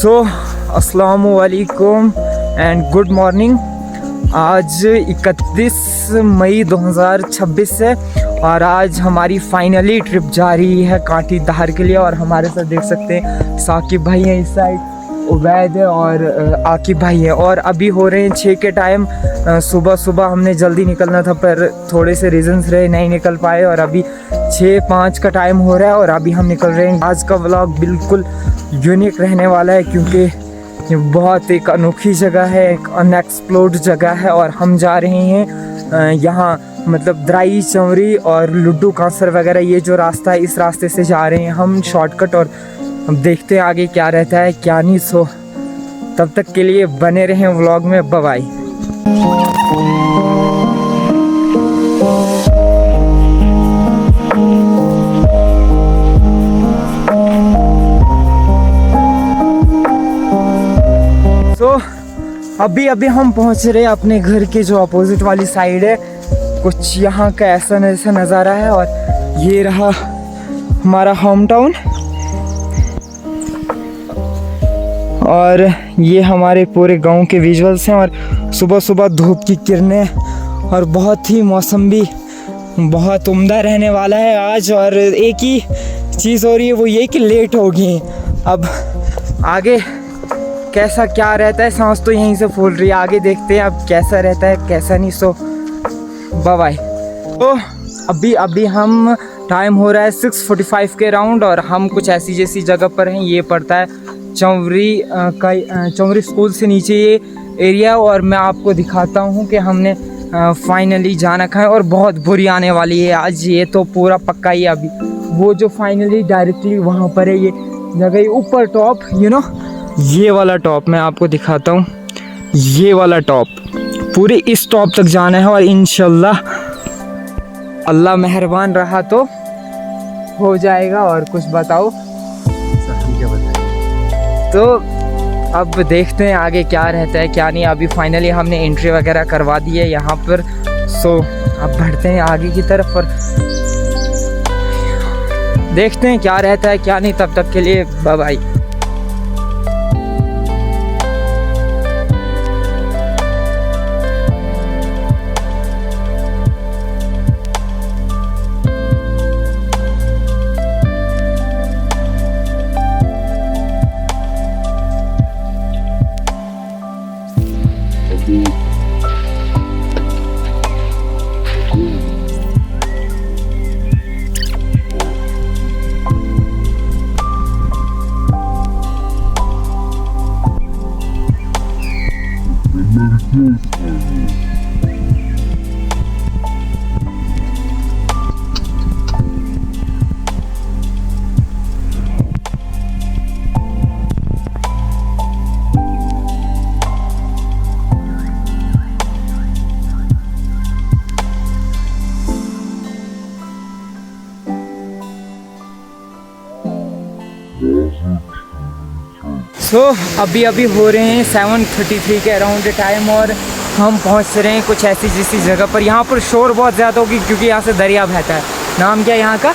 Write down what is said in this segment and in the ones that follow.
सो अस्सलामु अलैकुम and good morning. आज 31 मई 2026 है और आज हमारी फाइनली ट्रिप जा रही है कांटी धार के लिए। और हमारे साथ देख सकते हैं साकिब भाई हैं इस साइड, उबैद है और आकिब भाई है। और अभी हो रहे हैं 6 के टाइम। सुबह हमने जल्दी निकलना था पर थोड़े से रीजंस रहे, नहीं निकल पाए। और अभी 6-5 का टाइम हो रहा है और अभी हम निकल रहे हैं। आज का व्लॉग बिल्कुल यूनिक रहने वाला है क्योंकि ये बहुत एक अनोखी जगह है, एक अनएक्सप्लोर्ड जगह है। और हम जा रहे हैं यहाँ मतलब द्राई चंवरी और लुड्डू कांसर वगैरह, ये जो रास्ता है इस रास्ते से जा रहे हैं हम शॉर्टकट। और हम देखते हैं आगे क्या रहता है क्या नहीं। सो तब तक के लिए बने रहें व्लॉग में। Bye bye. अभी हम पहुंच रहे हैं अपने घर के जो अपोजिट वाली साइड है। कुछ यहाँ का ऐसा नज़ारा है और ये रहा हमारा होम टाउन। और ये हमारे पूरे गांव के विजुअल्स हैं। और सुबह धूप की किरणें और बहुत ही मौसम भी बहुत उम्दा रहने वाला है आज। और एक ही चीज़ हो रही है वो ये कि लेट हो गई। अब आगे कैसा क्या रहता है, सांस तो यहीं से फूल रही है। आगे देखते हैं अब कैसा रहता है कैसा नहीं। सो बाय बाय। तो अभी हम टाइम हो रहा है 6:45 के राउंड और हम कुछ ऐसी जैसी जगह पर हैं। ये पड़ता है चंवरी स्कूल से नीचे ये एरिया। और मैं आपको दिखाता हूँ कि हमने फाइनली जाना कहाँ है। और बहुत बुरी आने वाली है आज, ये तो पूरा पक्का ही। अभी वो जो फाइनली डायरेक्टली वहाँ पर है ये जगह ऊपर टॉप, ये वाला टॉप मैं आपको दिखाता हूँ। ये वाला टॉप, पूरे इस टॉप तक जाना है। और इंशाल्लाह अल्लाह मेहरबान रहा तो हो जाएगा। और कुछ बताओ। तो अब देखते हैं आगे क्या रहता है क्या नहीं। अभी फाइनली हमने एंट्री वगैरह करवा दी है यहाँ पर। सो अब बढ़ते हैं आगे की तरफ और देखते हैं क्या रहता है क्या नहीं। तब तक के लिए बाय बाय। अभी हो रहे हैं 7:33 के अराउंड टाइम और हम पहुंच रहे हैं कुछ ऐसी जैसी जगह पर। यहाँ पर शोर बहुत ज़्यादा होगी क्योंकि यहाँ से दरिया बहता है। नाम क्या है यहाँ का?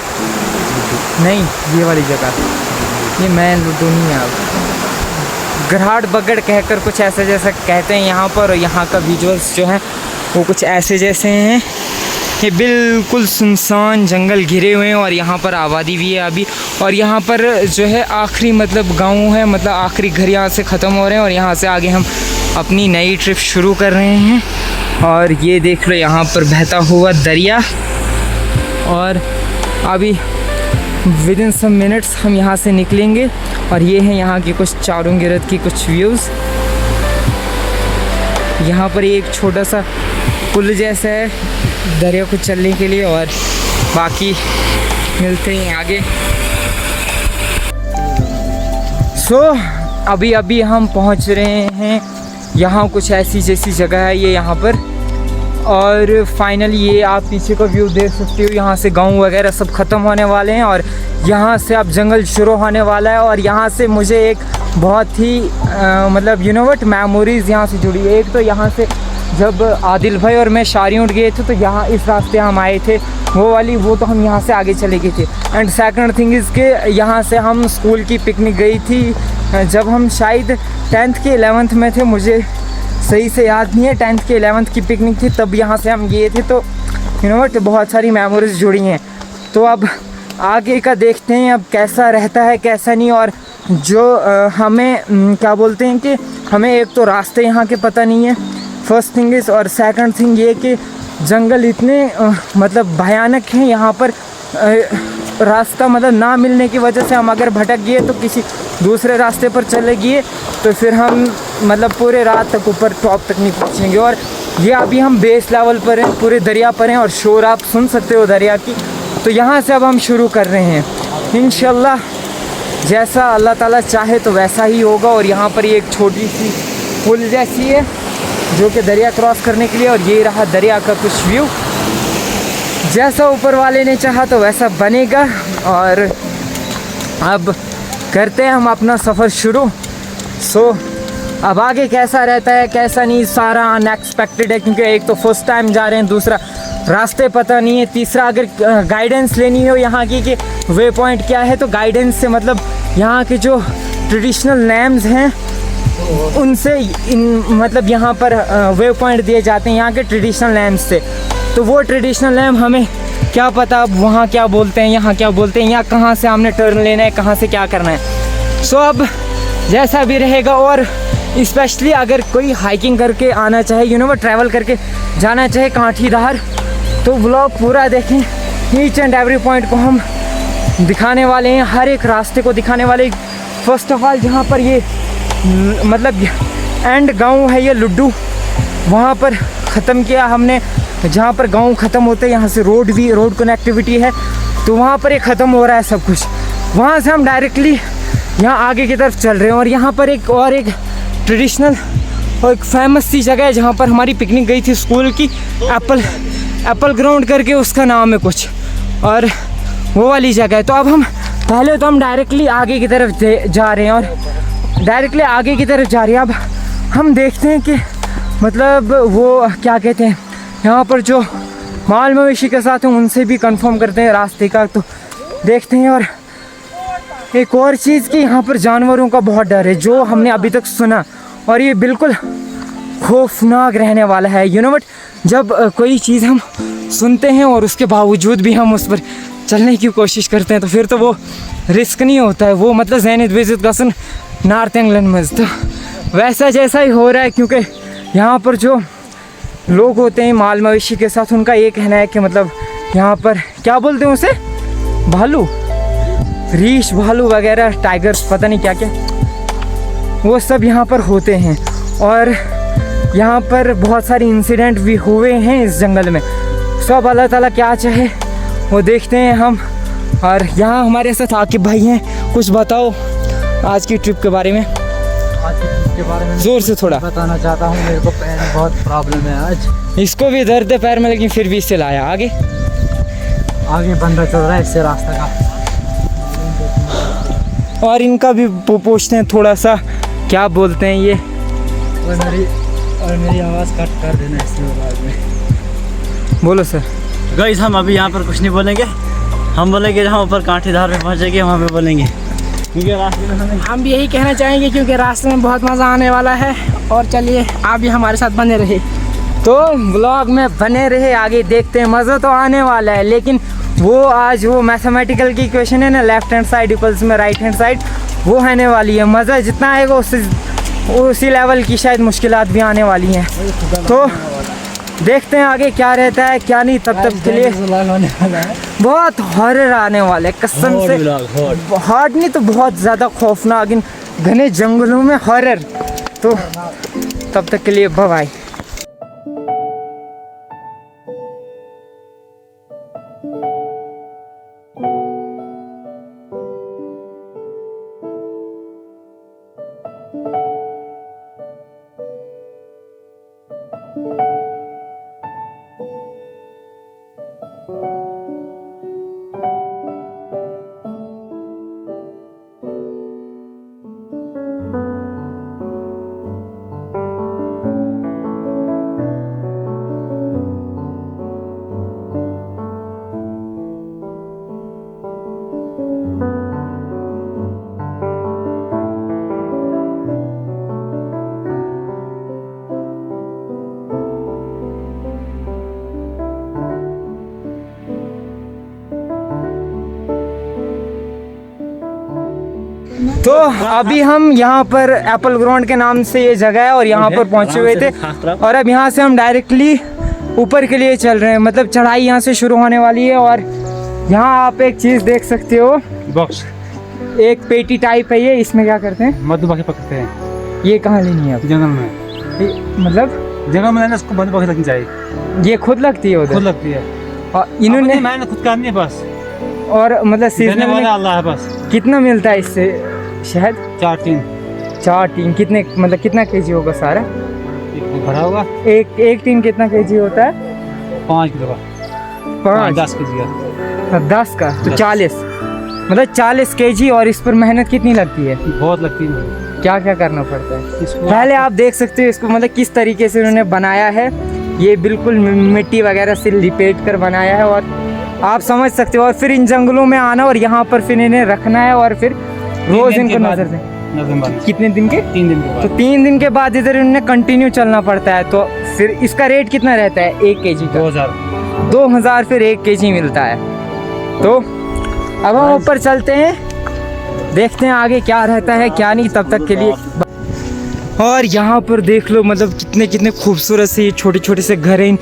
नहीं, ये वाली जगह, ये मैं लुड्डू नहीं है। अब गराड़ बगड़ कहकर कुछ ऐसे जैसा कहते हैं यहाँ पर। और यहाँ का विजुअल्स जो है वो कुछ ऐसे जैसे हैं। ये बिल्कुल सुनसान जंगल घिरे हुए हैं और यहाँ पर आबादी भी है अभी। और यहाँ पर जो है आखिरी मतलब गांव है, मतलब आखिरी घर यहाँ से ख़त्म हो रहे हैं। और यहाँ से आगे हम अपनी नई ट्रिप शुरू कर रहे हैं। और ये देख लो यहाँ पर बहता हुआ दरिया। और अभी विदिन सम मिनट्स हम यहाँ से निकलेंगे। और ये हैं यहाँ की कुछ चारों गिरद की कुछ व्यूज़। यहाँ पर एक छोटा सा पुल जैसा है दरिया को चलने के लिए। और बाकी मिलते हैं आगे। सो अभी हम पहुंच रहे हैं यहाँ कुछ ऐसी जैसी जगह है ये यहाँ पर। और फाइनली ये आप पीछे का व्यू देख सकते हो। यहाँ से गांव वगैरह सब ख़त्म होने वाले हैं और यहाँ से अब जंगल शुरू होने वाला है। और यहाँ से मुझे एक बहुत ही मतलब मेमोरीज़ यहाँ से जुड़ी है। एक तो यहाँ से जब आदिल भाई और मैं शारीउट गए थे तो यहाँ इस रास्ते हम आए थे, वो तो हम यहाँ से आगे चले गए थे। एंड सेकंड थिंग इज़ के यहाँ से हम स्कूल की पिकनिक गई थी जब हम शायद 10th के 11th में थे, मुझे सही से याद नहीं है, 10th के 11th की पिकनिक थी, तब यहाँ से हम गए थे। तो यू नो व्हाट, बहुत सारी मेमोरीज जुड़ी हैं। तो अब आगे का देखते हैं अब कैसा रहता है कैसा नहीं। और जो हमें क्या बोलते हैं कि हमें एक तो रास्ते यहाँ के पता नहीं है, फर्स्ट थिंग इज़, और सेकंड थिंग ये कि जंगल इतने मतलब भयानक हैं यहाँ पर। रास्ता मतलब ना मिलने की वजह से हम अगर भटक गए तो किसी दूसरे रास्ते पर चले गए तो फिर हम मतलब पूरे रात तक ऊपर टॉप तक नहीं पहुँचेंगे। और ये अभी हम बेस लेवल पर हैं, पूरे दरिया पर हैं, और शोर आप सुन सकते हो दरिया की। तो यहाँ से अब हम शुरू कर रहे हैं इंशाल्लाह, जैसा अल्लाह ताला चाहे तो वैसा ही होगा। और यहाँ पर ये एक छोटी सी पुल जैसी है जो कि दरिया क्रॉस करने के लिए, और ये रहा दरिया का कुछ व्यू। जैसा ऊपर वाले ने चाहा तो वैसा बनेगा। और अब करते हैं हम अपना सफ़र शुरू। अब आगे कैसा रहता है कैसा नहीं, सारा अनएक्सपेक्टेड है, क्योंकि एक तो फर्स्ट टाइम जा रहे हैं, दूसरा रास्ते पता नहीं है, तीसरा अगर गाइडेंस लेनी हो यहाँ की कि वे पॉइंट क्या है, तो गाइडेंस से मतलब यहाँ के जो ट्रेडिशनल नेम्स हैं उनसे मतलब यहाँ पर वे पॉइंट दिए जाते हैं यहाँ के ट्रेडिशनल नेम्स से। तो वो ट्रेडिशनल नेम हमें क्या पता अब वहाँ क्या बोलते हैं, यहाँ क्या बोलते हैं, यहाँ कहाँ से हमने टर्न लेना है, कहाँ से क्या करना है। सो अब जैसा भी रहेगा, और स्पेशली अगर कोई हाइकिंग करके आना चाहे, यू नो वो ट्रैवल करके जाना चाहे कांठीधार, तो व्लॉग पूरा देखें। ईच एंड एवरी पॉइंट को हम दिखाने वाले हैं, हर एक रास्ते को दिखाने वाले। फर्स्ट ऑफ ऑल जहाँ पर ये मतलब एंड गांव है, ये लुड्डू, वहाँ पर ख़त्म किया हमने। जहाँ पर गांव ख़त्म होते हैं यहाँ से रोड कनेक्टिविटी है, तो वहाँ पर ये ख़त्म हो रहा है सब कुछ। वहाँ से हम डायरेक्टली यहाँ आगे की तरफ चल रहे हैं। और यहाँ पर एक ट्रेडिशनल और एक फेमस सी जगह है जहाँ पर हमारी पिकनिक गई थी स्कूल की, एप्पल ग्राउंड करके उसका नाम है कुछ, और वो वाली जगह है। तो अब हम पहले तो हम डायरेक्टली आगे की तरफ जा रहे हैं, और डायरेक्टली आगे की तरफ जा रहे हैं। अब हम देखते हैं कि मतलब वो क्या कहते हैं, यहाँ पर जो माल मवेशी के साथ हैं उनसे भी कंफर्म करते हैं रास्ते का, तो देखते हैं। और एक और चीज़ कि यहाँ पर जानवरों का बहुत डर है, जो हमने अभी तक सुना, और ये बिल्कुल खौफनाक रहने वाला है। यू नो बट जब कोई चीज़ हम सुनते हैं और उसके बावजूद भी हम उस पर चलने की कोशिश करते हैं, तो फिर तो वो रिस्क नहीं होता है, वो मतलब ज़ैनित विजित गसन नॉर्थ इंग्लैंड में। तो वैसा जैसा ही हो रहा है, क्योंकि यहाँ पर जो लोग होते हैं माल मवेशी के साथ, उनका ये कहना है कि मतलब यहाँ पर क्या बोलते हैं उसे, भालू, रीछ भालू वगैरह, टाइगर्स, पता नहीं क्या क्या, वो सब यहाँ पर होते हैं। और यहाँ पर बहुत सारे इंसिडेंट भी हुए हैं इस जंगल में। सब अल्लाह ताला क्या चाहे वो देखते हैं हम। और यहाँ हमारे साथ आकिब भाई हैं, कुछ बताओ आज की ट्रिप के बारे में। आज की ट्रिप के बारे में जोर से थोड़ा बताना चाहता हूँ। मेरे को पैर में बहुत प्रॉब्लम है आज, इसको भी दर्द है पैर में, लेकिन फिर भी इससे लाया आगे बंदा चल रहा है इससे रास्ते का। और इनका भी पूछते हैं थोड़ा सा, क्या बोलते हैं ये, और मेरी आवाज़ कट कर देना इसमें बाद में। बोलो सर। गाइस हम अभी यहाँ पर कुछ नहीं बोलेंगे, हम बोलेंगे जहाँ ऊपर कांठीधार में पहुँचेंगे वहाँ पे बोलेंगे, क्योंकि रास्ते में हम भी यही कहना चाहेंगे, क्योंकि रास्ते में बहुत मज़ा आने वाला है। और चलिए आप भी हमारे साथ बने रहे, तो व्लॉग में बने रहे, आगे देखते हैं। मज़ा तो आने वाला है, लेकिन वो आज वो मैथमेटिकल की इक्वेशन है ना, लेफ्ट हैंड साइड इक्वल्स में राइट हैंड साइड, वो आने वाली है। मज़ा जितना आएगा उसी लेवल की शायद मुश्किलात भी आने वाली हैं। तो देखते हैं आगे क्या रहता है क्या नहीं। तब तक के लिए बहुत हॉरर आने वाले, कसम से, हॉरर नहीं तो बहुत ज़्यादा खौफनाक, इन घने जंगलों में हॉरर। तो तब तक के लिए बाय बाय। तो अभी हम यहाँ पर एप्पल ग्राउंड के नाम से ये जगह है और यहाँ पर पहुँचे हुए थे और अब यहाँ से हम डायरेक्टली ऊपर के लिए चल रहे हैं। मतलब चढ़ाई यहाँ से शुरू होने वाली है। और यहाँ आप एक चीज़ देख सकते हो, बॉक्स एक पेटी टाइप है ये। इसमें क्या करते हैं? मधुमक्खी पकड़ते हैं ये कहाँ लेनी है अब? जंगल में। मतलब जंगल में लेना, उसको मधुमक्खी लगनी चाहिए। ये खुद लगती है उधर? खुद लगती है। और इन्होंने मैंने खुद काम नहीं है बस। और मतलब सीजन में अल्लाह है बस। कितना मिलता है इससे शहद? 4 टीन। 4 टीन कितने, मतलब कितना केजी होगा सारा? भरा होगा। एक टीन कितना केजी होता है? 5 किलो का। 5 10 केजी का। 10 का तो 40, मतलब 40 केजी। और इस पर मेहनत कितनी लगती है? बहुत लगती है। क्या क्या करना पड़ता है? इसको पहले आप देख सकते हो इसको, मतलब किस तरीके से उन्होंने बनाया है। ये बिल्कुल मिट्टी वगैरह से लिपेट कर बनाया है और आप समझ सकते हो। और फिर इन जंगलों में आना और यहाँ पर फिर इन्हें रखना है और फिर रोज इनको नजर से। कितने दिन के? 3 दिन के बाद। तो 3 दिन के बाद इधर इन्हें कंटिन्यू चलना पड़ता है। तो फिर इसका रेट कितना रहता है 1 केजी का? 2000 फिर 1 केजी मिलता है। तो अब हम ऊपर चलते हैं, देखते हैं आगे क्या रहता है क्या नहीं। तब तक के लिए और यहाँ पर देख लो, मतलब कितने कितने खूबसूरत से ये छोटे छोटे से घर हैं इन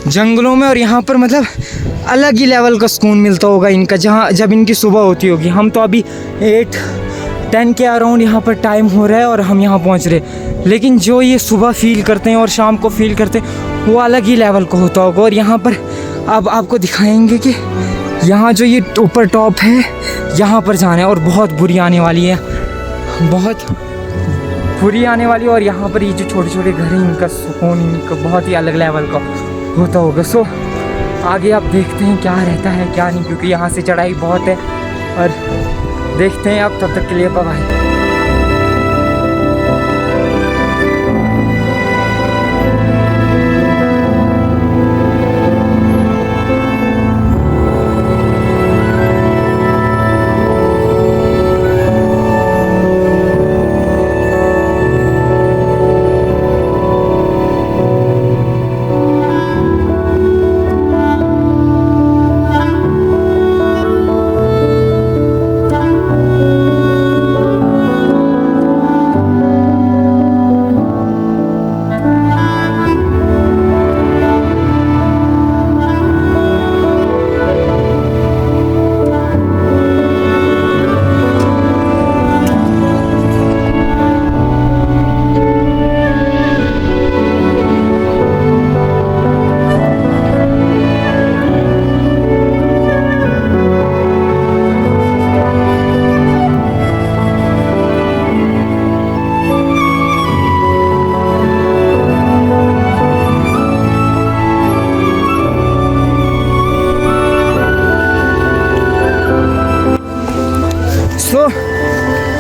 जंगलों में। और यहाँ पर मतलब अलग ही लेवल का सुकून मिलता होगा इनका, जहाँ जब इनकी सुबह होती होगी। हम तो अभी 8-10 के अराउंड यहाँ पर टाइम हो रहा है और हम यहाँ पहुँच रहे, लेकिन जो ये सुबह फील करते हैं और शाम को फील करते हैं वो अलग ही लेवल का होता होगा। और यहाँ पर अब आपको दिखाएंगे कि यहाँ जो ये ऊपर टॉप है यहाँ पर जाना है और बहुत बुरी आने वाली है, बहुत बुरी आने वाली। और यहाँ पर ये जो छोटे छोटे घर हैं इनका सुकून इनका बहुत ही अलग लेवल का होता होगा। सो आगे आप देखते हैं क्या रहता है क्या नहीं, क्योंकि यहाँ से चढ़ाई बहुत है और देखते हैं आप। तब तक के लिए बाय।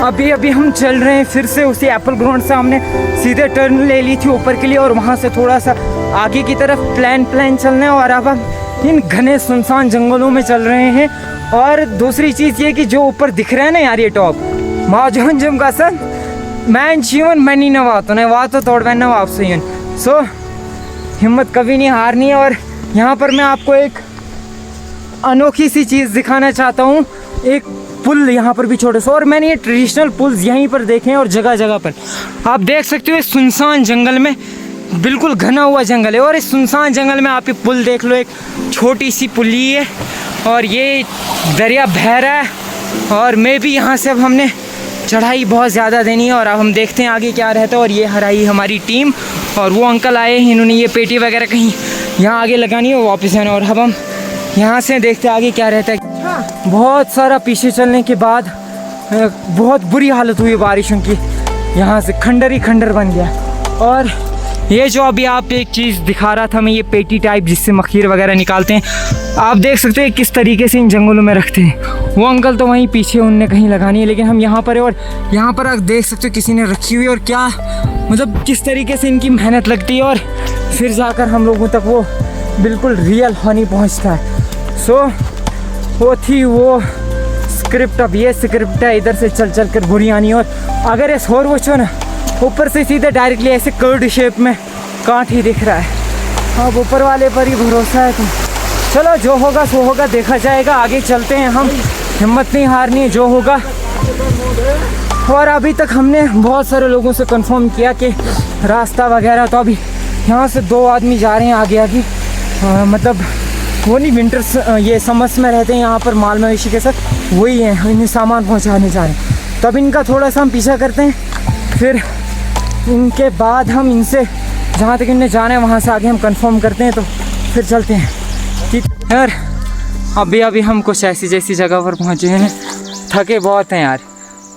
अभी अभी हम चल रहे हैं फिर से उसी एप्पल ग्राउंड से। हमने सीधे टर्न ले ली थी ऊपर के लिए और वहाँ से थोड़ा सा आगे की तरफ प्लान चलना है। और अब हम इन घने सुनसान जंगलों में चल रहे हैं। और दूसरी चीज़ ये कि जो ऊपर दिख रहा है ना यार, ये टॉप माजोन जम का सन मैं जीवन मैनी नवातो ने वातो तोड़ मैं नवाब से। सो हिम्मत कभी नहीं हारनी है। और यहाँ पर मैं आपको एक अनोखी सी चीज़ दिखाना चाहता हूँ, एक पुल यहाँ पर भी छोटे से। और मैंने ये ट्रेडिशनल पुल्स यहीं पर देखे हैं और जगह जगह पर आप देख सकते हो। इस सुनसान जंगल में, बिल्कुल घना हुआ जंगल है और इस सुनसान जंगल में आप ये पुल देख लो, एक छोटी सी पुली है और ये दरिया बह रहा है। और मैं भी यहाँ से अब हमने चढ़ाई बहुत ज़्यादा देनी है और अब हम देखते हैं आगे क्या रहता है। और ये हराई हमारी टीम और वो अंकल आए, इन्होंने ये पेटी वगैरह कहीं यहाँ आगे लगानी है, वापस आना। और अब हम यहाँ से देखते हैं आगे क्या रहता है। बहुत सारा पीछे चलने के बाद बहुत बुरी हालत हुई बारिशों की, यहाँ से खंडर ही खंडर बन गया। और ये जो अभी आप एक चीज़ दिखा रहा था मैं, ये पेटी टाइप जिससे मखीर वगैरह निकालते हैं, आप देख सकते हैं किस तरीके से इन जंगलों में रखते हैं। वो अंकल तो वहीं पीछे उनने कहीं लगानी है, लेकिन हम यहाँ पर है और यहाँ पर आप देख सकते हो किसी ने रखी हुई। और क्या मतलब किस तरीके से इनकी मेहनत लगती है और फिर जाकर हम लोगों तक वो बिल्कुल रियल हनी पहुँचता है। सो वो थी वो स्क्रिप्ट। अब ये स्क्रिप्ट है इधर से चल चल कर बुरी आनी। और अगर ये शोर वो ना ऊपर से सीधे डायरेक्टली ऐसे कर्ड शेप में कांट ही दिख रहा है। अब ऊपर वाले पर ही भरोसा है। तो चलो जो होगा सो होगा, देखा जाएगा। आगे चलते हैं हम, हिम्मत नहीं हारनी है, जो होगा और अभी तक हमने बहुत सारे लोगों से कंफर्म किया कि रास्ता वगैरह, तो अभी यहाँ से 2 आदमी जा रहे हैं आगे आगे, मतलब वो नहीं विंटर्स ये समर्स में रहते हैं यहाँ पर माल मवेशी के साथ, वही हैं, इन्हें सामान पहुँचाने जा रहे हैं। तब इनका थोड़ा सा हम पीछा करते हैं, फिर इनके बाद हम इनसे जहाँ तक इन्हें जाना है वहाँ से आगे हम कंफर्म करते हैं, तो फिर चलते हैं। ठीक यार, अभी हम कुछ ऐसी जैसी जगह पर पहुँचे हैं, थके बहुत हैं यार,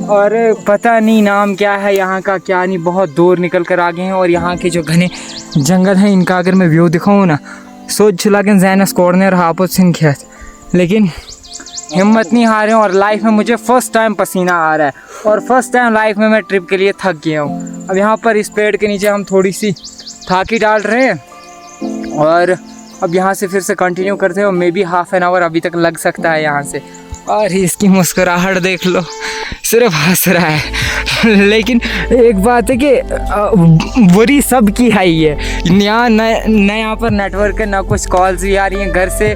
और पता नहीं नाम क्या है यहाँ का क्या नहीं, बहुत दूर निकल कर आ गए हैं। और यहाँ के जो घने जंगल हैं इनका अगर मैं व्यू दिखाऊँ ना, सोच लागन जैनस कोर्नर हापुत सिंह खेत, लेकिन हिम्मत नहीं हारे हैं। और लाइफ में मुझे फ़र्स्ट टाइम पसीना आ रहा है, और फर्स्ट टाइम लाइफ में मैं ट्रिप के लिए थक गया हूँ। अब यहाँ पर इस पेड़ के नीचे हम थोड़ी सी थाकी डाल रहे हैं, और अब यहाँ से फिर से कंटिन्यू करते हैं, और may be half an hour अभी तक लग सकता है यहाँ से। और इसकी मुस्कुराहट देख लो, सिर्फ हंस रहा है। लेकिन एक बात है कि बुरी सब की है ये, यहाँ न यहाँ पर नेटवर्क है, ना कुछ कॉल्स भी आ रही हैं घर से,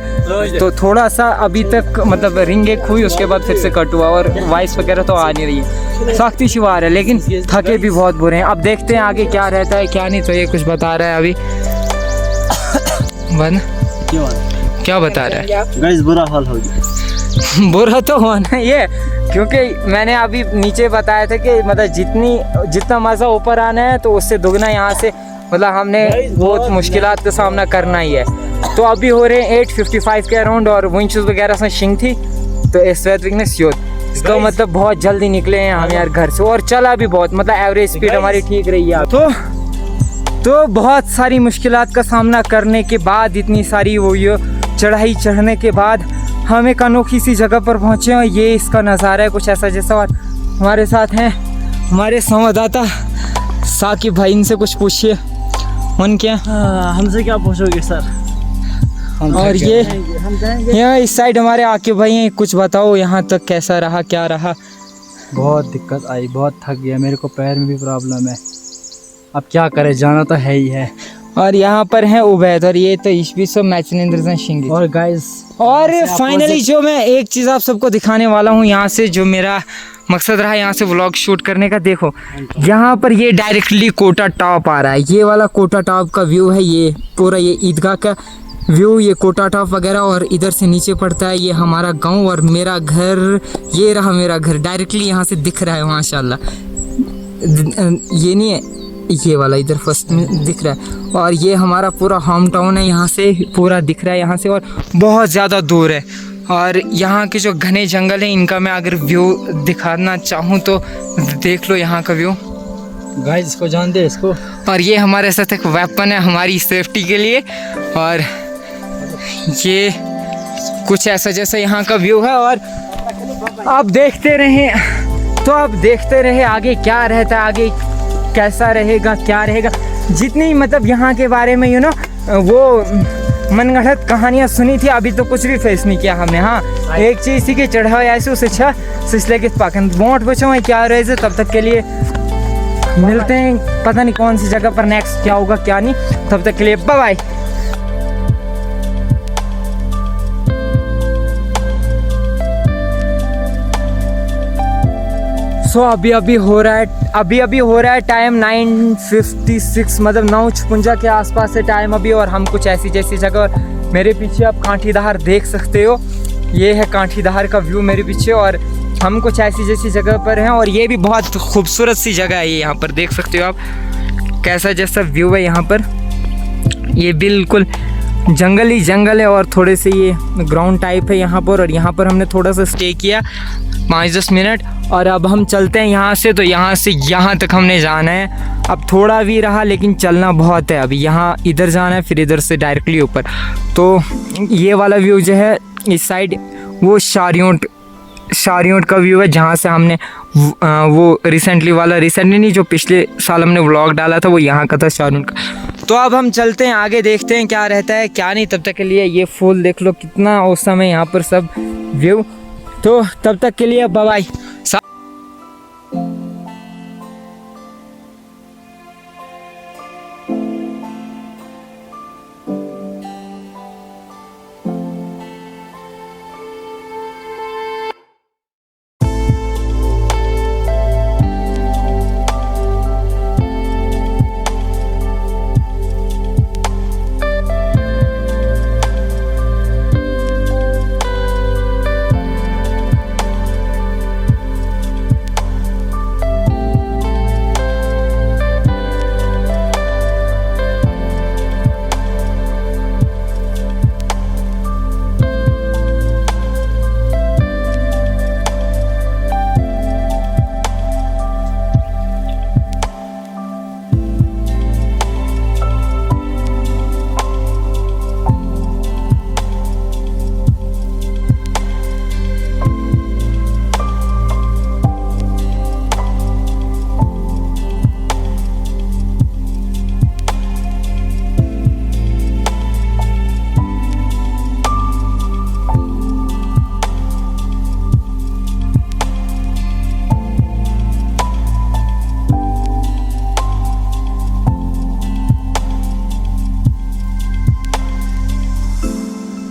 तो थोड़ा सा अभी तक मतलब रिंग एक हुई, उसके बाद फिर से कट हुआ, और वॉइस वगैरह तो आ नहीं रही है, सख्ती शिवा है, लेकिन थके भी बहुत बुरे हैं। अब देखते हैं आगे क्या रहता है क्या नहीं। तो ये कुछ बता रहा है अभी बन क्या बता रहा है? गाइस बुरा हाल हो गया। बुरा तो होना ये, क्योंकि मैंने अभी नीचे बताया था कि मतलब जितना मज़ा ऊपर आना है तो उससे दुगना यहाँ से मतलब हमने बहुत मुश्किलात का सामना करना ही है। तो अभी हो रहे हैं 8:55 के अराउंड, और विंचेस वगैरह से शिंग थी, तो इस वीकनेस इसका मतलब बहुत जल्दी निकले हैं हम यार घर से, और चला भी बहुत, मतलब एवरेज स्पीड हमारी ठीक रही है। तो बहुत सारी मुश्किलात का सामना करने के बाद, इतनी सारी वो ये चढ़ाई चढ़ने के बाद हम एक अनोखी सी जगह पर पहुँचे हैं, और ये इसका नज़ारा है कुछ ऐसा जैसा। और हमारे साथ हैं हमारे संवाददाता साकिब भाई, इनसे कुछ पूछिए मन क्या। हमसे क्या पूछोगे सर? और ये यहाँ इस साइड हमारे आकिब भाई हैं, कुछ बताओ यहाँ तक कैसा रहा क्या रहा? बहुत दिक्कत आई, बहुत थक गया, मेरे को पैर में भी प्रॉब्लम है, अब क्या करें, जाना तो है ही है। और यहाँ पर है उबैद, और ये तो ईशविसो मैचनिंद्र सिंह। और गाइस, और फाइनली जो मैं एक चीज़ आप सबको दिखाने वाला हूँ यहाँ से, जो मेरा मकसद रहा यहाँ से व्लॉग शूट करने का, देखो यहाँ पर ये डायरेक्टली कोटा टॉप आ रहा है, ये वाला कोटा टॉप का व्यू है, ये पूरा ये ईदगाह का व्यू, ये कोटा टॉप वगैरह, और इधर से नीचे पड़ता है ये हमारा गांव, और मेरा घर, ये रहा मेरा घर, डायरेक्टली यहाँ से दिख रहा है माशाल्लाह। ये नहीं है, ये वाला इधर फर्स्ट में दिख रहा है, और ये हमारा पूरा होम टाउन है, यहाँ से पूरा दिख रहा है यहाँ से, और बहुत ज़्यादा दूर है। और यहाँ के जो घने जंगल हैं इनका मैं अगर व्यू दिखाना चाहूँ तो देख लो यहाँ का व्यू। गाइस इसको जान दे इसको। और ये हमारे साथ एक वेपन है हमारी सेफ्टी के लिए, और ये कुछ ऐसा जैसा यहाँ का व्यू है। और आप देखते रहें, तो आप देखते रहे आगे क्या रहता है, आगे कैसा रहेगा क्या रहेगा। जितनी मतलब यहाँ के बारे में वो मनगढ़ंत कहानियाँ सुनी थी, अभी तो कुछ भी फेस नहीं किया हमने। हाँ, एक चीज़ थी कि चढ़ावा ऐसे उसे सिसले के पाकन बोट बचो क्या रहे। तब तक के लिए मिलते हैं, पता नहीं कौन सी जगह पर नेक्स्ट क्या होगा क्या नहीं। तब तक के लिए बाय बाय। सो अभी हो रहा है टाइम 9:56, मतलब 9:56 के आसपास है टाइम अभी। और हम कुछ ऐसी जैसी जगह, मेरे पीछे आप कांठीधार देख सकते हो, ये है कांठीधार का व्यू मेरे पीछे। और हम कुछ ऐसी जैसी जगह पर हैं, और ये भी बहुत खूबसूरत सी जगह है। ये यहाँ पर देख सकते हो आप कैसा जैसा व्यू है यहाँ पर। ये बिल्कुल जंगल ही जंगल है, और थोड़े से ये ग्राउंड टाइप है यहाँ पर। और यहाँ पर हमने थोड़ा सा स्टे किया 5-10 मिनट, और अब हम चलते हैं यहाँ से। तो यहाँ से यहाँ तक हमने जाना है, अब थोड़ा भी रहा लेकिन चलना बहुत है। अभी यहाँ इधर जाना है, फिर इधर से डायरेक्टली ऊपर। तो ये वाला व्यू जो है इस साइड, वो शारियोट का व्यू है, जहाँ से हमने वो रिसेंटली नहीं, जो पिछले साल हमने व्लॉग डाला था वो यहाँ का था, शारियोट का। तो अब हम चलते हैं आगे, देखते हैं क्या रहता है क्या नहीं। तब तक के लिए ये फूल देख लो कितना औसम है यहाँ पर सब व्यू। तो तब तक के लिए बाय बाय।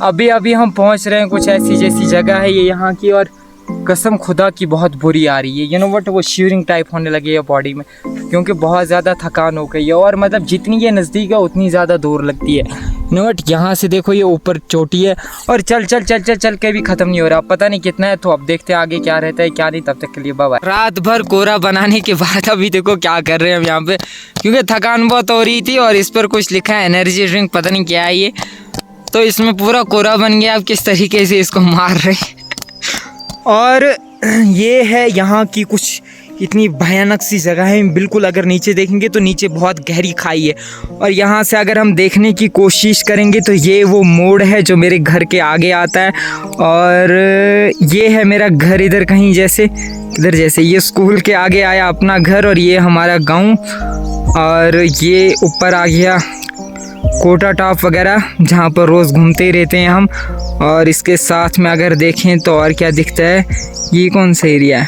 अभी अभी हम पहुंच रहे हैं कुछ ऐसी जैसी जगह है ये यहाँ की, और कसम खुदा की बहुत बुरी आ रही है। यू नो व्हाट, वो शिवरिंग टाइप होने लगी है बॉडी में, क्योंकि बहुत ज़्यादा थकान हो गई है। और मतलब जितनी ये नज़दीक है उतनी ज़्यादा दूर लगती है। यू नो व्हाट, यहाँ से देखो ये ऊपर चोटी है और चल चल चल चल चल के भी ख़त्म नहीं हो रहा, पता नहीं कितना है। तो अब देखते हैं आगे क्या रहता है क्या नहीं। तब तक के लिए बाय बाय। रात भर कोरा बनाने के बाद अभी देखो क्या कर रहे हैं हम यहाँ पे, क्योंकि थकान बहुत हो रही थी। और इस पर कुछ लिखा है एनर्जी ड्रिंक, पता नहीं क्या है ये। तो इसमें पूरा कोरा बन गया। अब किस तरीके से इसको मार रहे हैं। और ये है यहाँ की कुछ इतनी भयानक सी जगह है। बिल्कुल अगर नीचे देखेंगे तो नीचे बहुत गहरी खाई है, और यहाँ से अगर हम देखने की कोशिश करेंगे तो ये वो मोड़ है जो मेरे घर के आगे आता है। और ये है मेरा घर इधर कहीं, जैसे इधर जैसे ये स्कूल के आगे आया अपना घर, और ये हमारा गांव। और ये ऊपर आ गया कोटा टॉप वगैरह, जहाँ पर रोज़ घूमते ही रहते हैं हम। और इसके साथ में अगर देखें तो और क्या दिखता है, ये कौन सा एरिया है,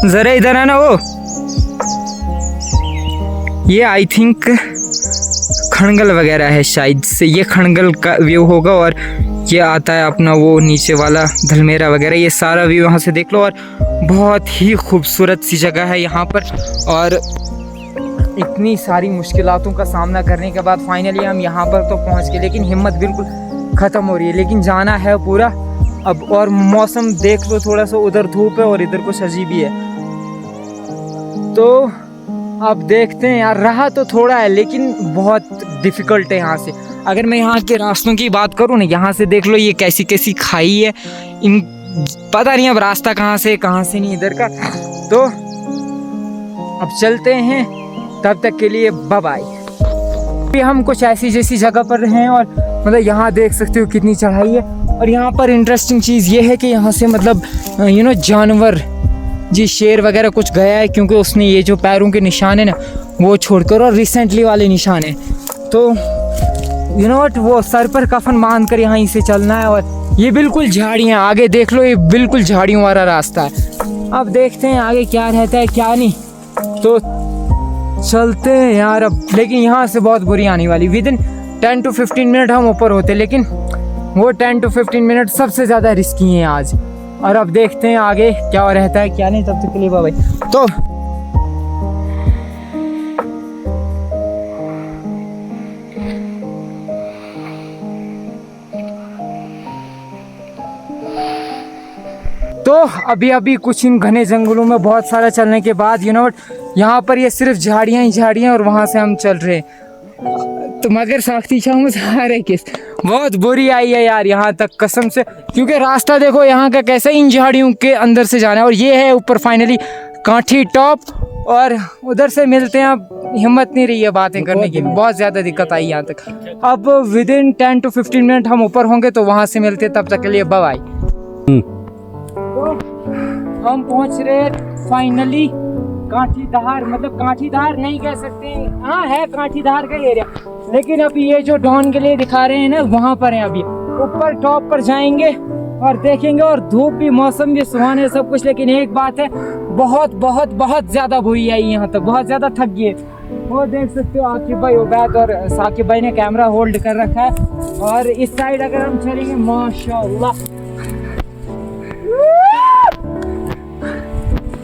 ज़रा इधर है ना वो, ये आई थिंक खड़गल वगैरह है शायद से, ये खड़गल का व्यू होगा। और ये आता है अपना वो नीचे वाला धलमेरा वगैरह, ये सारा व्यू यहाँ से देख लो। और बहुत ही खूबसूरत सी जगह है यहाँ पर। और इतनी सारी मुश्किलातों का सामना करने के बाद फाइनली हम यहाँ पर तो पहुँच गए, लेकिन हिम्मत बिल्कुल ख़त्म हो रही है, लेकिन जाना है पूरा अब। और मौसम देख लो, थोड़ा सा उधर धूप है और इधर कुछ अजीब ही है। तो अब देखते हैं यार, रहा तो थोड़ा है लेकिन बहुत डिफ़िकल्ट है यहाँ से। अगर मैं यहाँ के रास्तों की बात करूँ ना, यहाँ से देख लो ये कैसी कैसी खाई है, इन पता नहीं अब रास्ता कहाँ से नहीं इधर का। तो अब चलते हैं, तब तक के लिए बाय बाय। अभी हम कुछ ऐसी जैसी जगह पर हैं, और मतलब यहाँ देख सकते हो कितनी चढ़ाई है। और यहाँ पर इंटरेस्टिंग चीज़ ये है कि यहाँ से मतलब यू नो जानवर, जी शेर वगैरह कुछ गया है, क्योंकि उसने ये जो पैरों के निशान है ना वो छोड़कर, और रिसेंटली वाले निशान है। तो यू नो व्हाट, वो सर पर कफन बांध कर यहाँ से चलना है। और ये बिल्कुल झाड़ियाँ, आगे देख लो ये बिल्कुल झाड़ियों वाला रास्ता है। अब देखते हैं आगे क्या रहता है क्या नहीं, तो चलते हैं यार अब। लेकिन यहाँ से बहुत बुरी आने वाली, विद इन 10 to 15 मिनट हम ऊपर होते, लेकिन वो 10 to 15 मिनट सबसे ज़्यादा रिस्की हैं आज। और अब देखते हैं आगे क्या रहता है क्या नहीं। तब तक के लिए बाय बाय। तो अभी अभी कुछ इन घने जंगलों में बहुत सारा चलने के बाद यू नो व्हाट, यहाँ पर ये सिर्फ झाड़ियाँ ही झाड़ियाँ, और वहाँ से हम चल रहे हैं। तो मगर साख्ती छाँव सारे किस बहुत बुरी आई है यार यहाँ तक, कसम से। क्योंकि रास्ता देखो यहाँ का कैसा, इन झाड़ियों के अंदर से जाना है। और ये है ऊपर फाइनली कांठी टॉप, और उधर से मिलते हैं। अब हिम्मत नहीं रही है बातें करने की, बहुत ज़्यादा दिक्कत आई यहाँ तक। अब विद इन 10 to 15 मिनट हम ऊपर होंगे, तो वहाँ से मिलते हैं। तब तक के लिए बाय बाय। तो हम पहुँच रहे फाइनली कांठीधार, मतलब कांठीधार नहीं कह सकते, हाँ है कांठीधार का एरिया, लेकिन अभी ये जो डॉन के लिए दिखा रहे हैं ना वहाँ पर हैं। अभी ऊपर टॉप पर जाएंगे और देखेंगे, और धूप भी, मौसम भी सुहाना है, सब कुछ। लेकिन एक बात है, बहुत बहुत बहुत ज़्यादा बुरी आई यहाँ तक, बहुत ज़्यादा थक गए। वो देख सकते हो आकिब भाई, उबैद और साकिब भाई ने कैमरा होल्ड कर रखा है। और इस साइड अगर हम चलेंगे, माशाल्लाह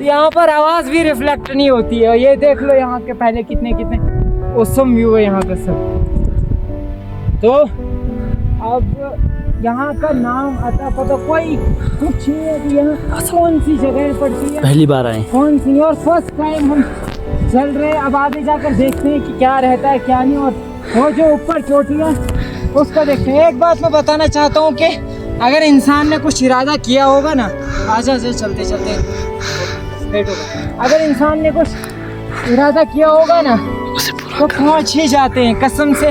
यहाँ पर आवाज़ भी रिफ्लेक्ट नहीं होती है। ये देख लो यहाँ के पहले कितने कितने औसम व्यू है यहाँ का सब। तो अब यहाँ का नाम अता पता कोई कुछ नहीं है कि यहाँ कौन सी जगह पड़ती है, पहली बार आए कौन सी, और फर्स्ट टाइम हम चल रहे हैं। अब आगे जाकर देखते हैं कि क्या रहता है क्या नहीं। और वो जो ऊपर चोटी है उसको देखते हैं। एक बात मैं बताना चाहता हूँ कि अगर इंसान ने कुछ इरादा किया होगा ना, आजा से चलते चलते अगर इंसान ने कुछ इरादा किया होगा ना तो पहुँच ही जाते हैं, कसम से।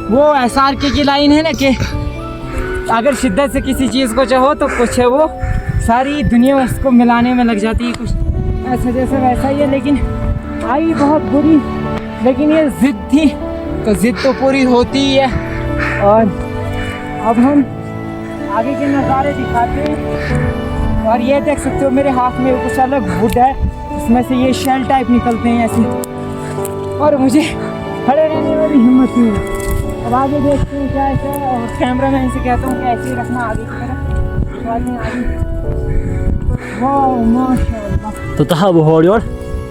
वो SRK की लाइन है ना कि अगर शिद्दत से किसी चीज़ को चाहो तो कुछ है, वो सारी दुनिया उसको मिलाने में लग जाती है, कुछ ऐसा जैसा वैसा ही है। लेकिन आई बहुत बुरी, लेकिन ये ज़िद थी तो ज़िद तो पूरी होती ही है। और अब हम आगे के नज़ारे दिखाते हैं। और ये देख सकते हो मेरे हाथ में कुछ अलग वुड है, इसमें से ये शेल टाइप निकलते हैं ऐसे, और मुझे खड़े रहने में भी हिम्मत नहीं है। अब आगे देखते हैं क्या है, और कैमरा मैन से कहता हूँ कि ऐसे ही रखना आगे की तरफ। वाह माशाल्लाह। तो तहा वो हो और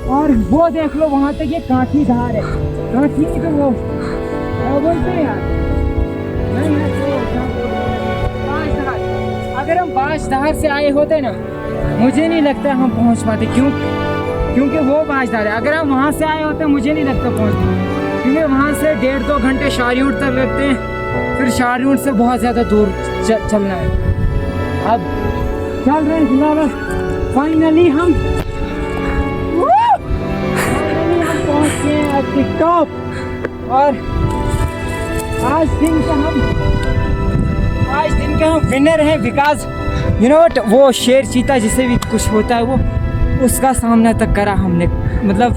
और वो देख लो वहाँ तक ये काठी धार है, काठी नहीं तो वो क्या बोलते हैं यार, नहीं है तो बांसधार। अगर हम बांसधार से आए होते ना, मुझे नहीं लगता हम पहुँच पाते, क्योंकि वो बांसधार है। अगर हम वहाँ से आए होते मुझे नहीं लगता पहुँचते, क्योंकि वहाँ से 1.5-2 घंटे शारीउड तक लगते हैं, फिर शारीउड से बहुत ज़्यादा दूर चलना है। अब चल रहे हैं फिलहाल, फाइनली हम पहुँच गए हैं एट द टॉप। और आज दिन का हम विनर हैं, बिकॉज यू नो व्हाट, वो शेर चीता जिसे भी कुछ होता है वो उसका सामना तक करा हमने, मतलब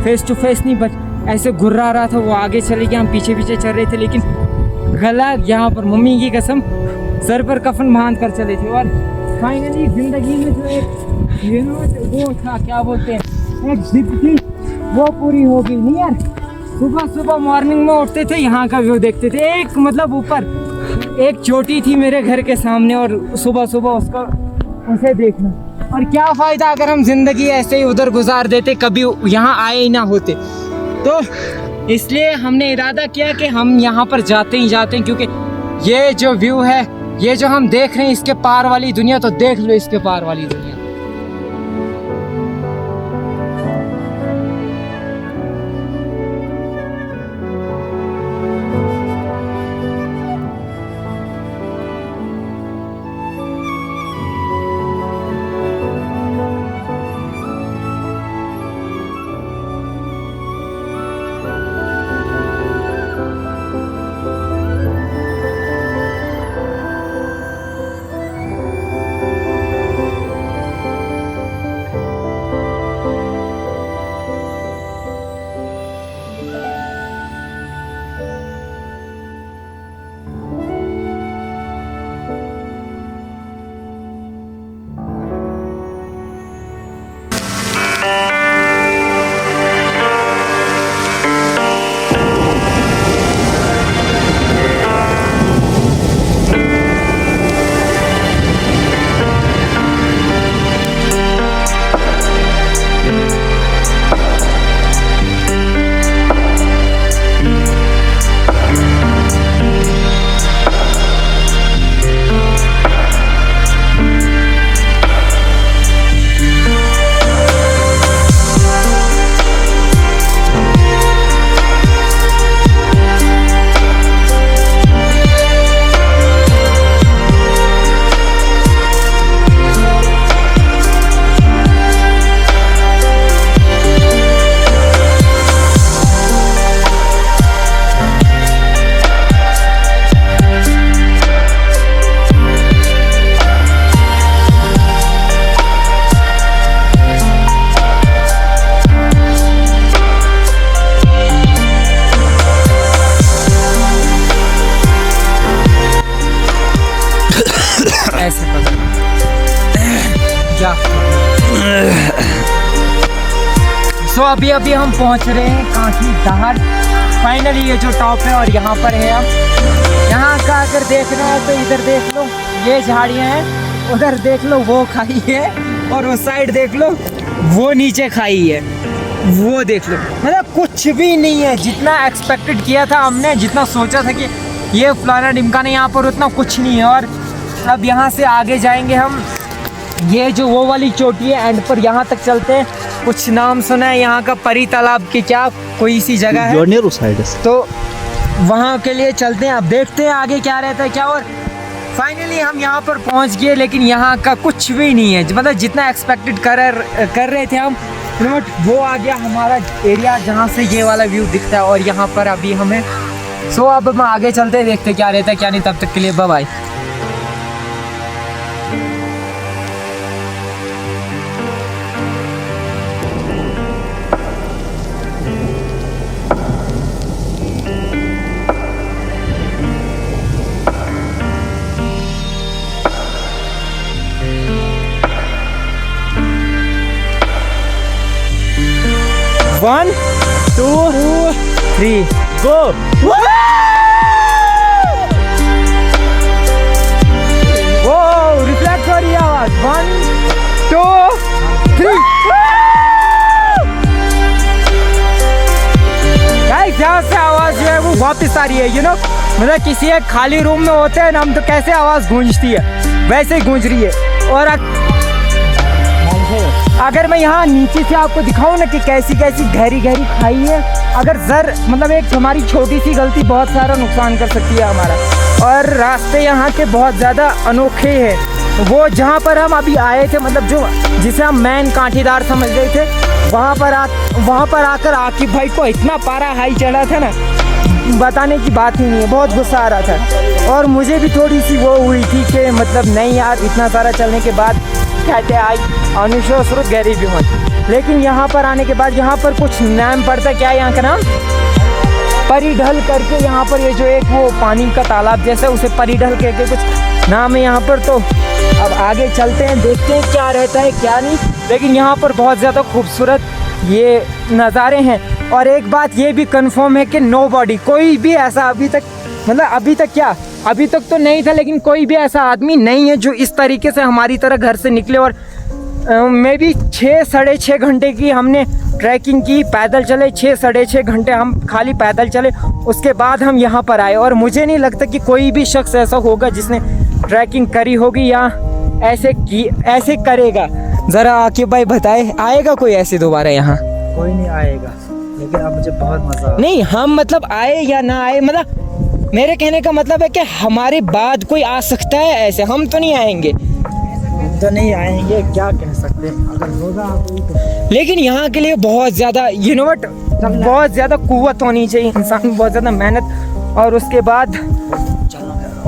फेस टू फेस नहीं, बट ऐसे घुर्रा रहा था, वो आगे चले गया, हम पीछे पीछे चल रहे थे, लेकिन गला यहाँ पर मम्मी की कसम सर पर कफन बांध कर चले थे। और फाइनली जिंदगी में जो एक यू नो वो था, क्या बोलते हैं, एक जिद थी, वो पूरी हो गई। नहीं यार, सुबह सुबह मॉर्निंग में उठते थे, यहाँ का व्यू देखते थे, एक मतलब ऊपर एक चोटी थी मेरे घर के सामने, और सुबह सुबह उसे देखना। और क्या फ़ायदा अगर हम ज़िंदगी ऐसे ही उधर गुजार देते, कभी यहाँ आए ही ना होते। तो इसलिए हमने इरादा किया कि हम यहाँ पर जाते ही जाते हैं, क्योंकि ये जो व्यू है, ये जो हम देख रहे हैं, इसके पार वाली दुनिया, तो देख लो इसके पार वाली दुनिया। ऐसे क्या सो अभी हम पहुंच रहे हैं काठी धार। फाइनली ये जो टॉप है और यहाँ पर है हम। यहाँ का अगर देखना है तो इधर देख लो, ये झाड़ियाँ हैं, उधर देख लो वो खाई है, और उस साइड देख लो वो नीचे खाई है, वो देख लो। मतलब कुछ भी नहीं है, जितना एक्सपेक्टेड किया था हमने, जितना सोचा था कि ये फलाना ढिमकाना, यहाँ पर उतना कुछ नहीं है। और अब यहाँ से आगे जाएंगे हम, ये जो वो वाली चोटी है एंड पर, यहाँ तक चलते हैं। कुछ नाम सुना है यहाँ का, परी तालाब की क्या कोई सी जगह है, तो वहाँ के लिए चलते हैं। अब देखते हैं आगे क्या रहता है क्या। और फाइनली हम यहाँ पर पहुँच गए, लेकिन यहाँ का कुछ भी नहीं है, मतलब जितना एक्सपेक्टेड कर रहे थे हम, बट वो आ गया हमारा एरिया जहाँ से ये वाला व्यू दिखता है, और यहाँ पर अभी हमें सो अब हम आगे चलते हैं, देखते क्या रहता है क्या नहीं। तब तक के लिए bye bye. One, two, three, go! आवाज 1 2 3 गाइस यहाँ से आवाज जो है वो वापस आ रही है, यू नो, मतलब किसी एक खाली रूम में होते हैं ना हम, तो कैसे आवाज गूंजती है वैसे ही गूंज रही है। और अगर मैं यहाँ नीचे से आपको दिखाऊं ना कि कैसी कैसी गहरी गहरी खाई है, अगर मतलब एक हमारी छोटी सी गलती बहुत सारा नुकसान कर सकती है हमारा। और रास्ते यहाँ के बहुत ज़्यादा अनोखे हैं। वो जहाँ पर हम अभी आए थे, मतलब जो जिसे हम मैन कांठीदार समझ रहे थे, वहाँ पर आकर आकिब भाई को इतना पारा हाई चढ़ा था ना, बताने की बात ही नहीं है। बहुत गुस्सा आ रहा था और मुझे भी थोड़ी सी वो हुई थी कि मतलब नहीं यार, इतना सारा चलने के बाद कहते आई अनुशो स्रोत गहरी भी होती। लेकिन यहाँ पर आने के बाद यहाँ पर कुछ नाम पड़ता है, क्या है यहाँ का नाम, परिढल करके। यहाँ पर ये जो एक वो पानी का तालाब जैसा, उसे परिढल करके कुछ नाम है यहाँ पर। तो अब आगे चलते हैं, देखते हैं क्या रहता है क्या नहीं। लेकिन यहाँ पर बहुत ज़्यादा खूबसूरत ये नज़ारे हैं। और एक बात ये भी कंफर्म है कि नोबॉडी, कोई भी ऐसा अभी तक, मतलब अभी तक तो नहीं था, लेकिन कोई भी ऐसा आदमी नहीं है जो इस तरीके से हमारी तरह घर से निकले। और मे बी 6-6.5 घंटे की हमने ट्रैकिंग की, पैदल चले 6-6.5 घंटे हम खाली पैदल चले, उसके बाद हम यहाँ पर आए। और मुझे नहीं लगता कि कोई भी शख्स ऐसा होगा जिसने ट्रैकिंग करी होगी या ऐसे करेगा। ज़रा आकिब भाई बताए, आएगा कोई ऐसे दोबारा यहाँ? कोई नहीं आएगा, लेकिन अब मुझे बहुत मजा। नहीं, हम मतलब आए या ना आए, मतलब मेरे कहने का मतलब है कि हमारे बाद कोई आ सकता है ऐसे, हम तो नहीं आएंगे। तो नहीं आएंगे, क्या कह सकते हैं, अगर होगा तो। लेकिन यहाँ के लिए बहुत ज़्यादा यू नो व्हाट, बहुत ज़्यादा कुव्वत होनी चाहिए इंसान, बहुत ज़्यादा मेहनत और उसके बाद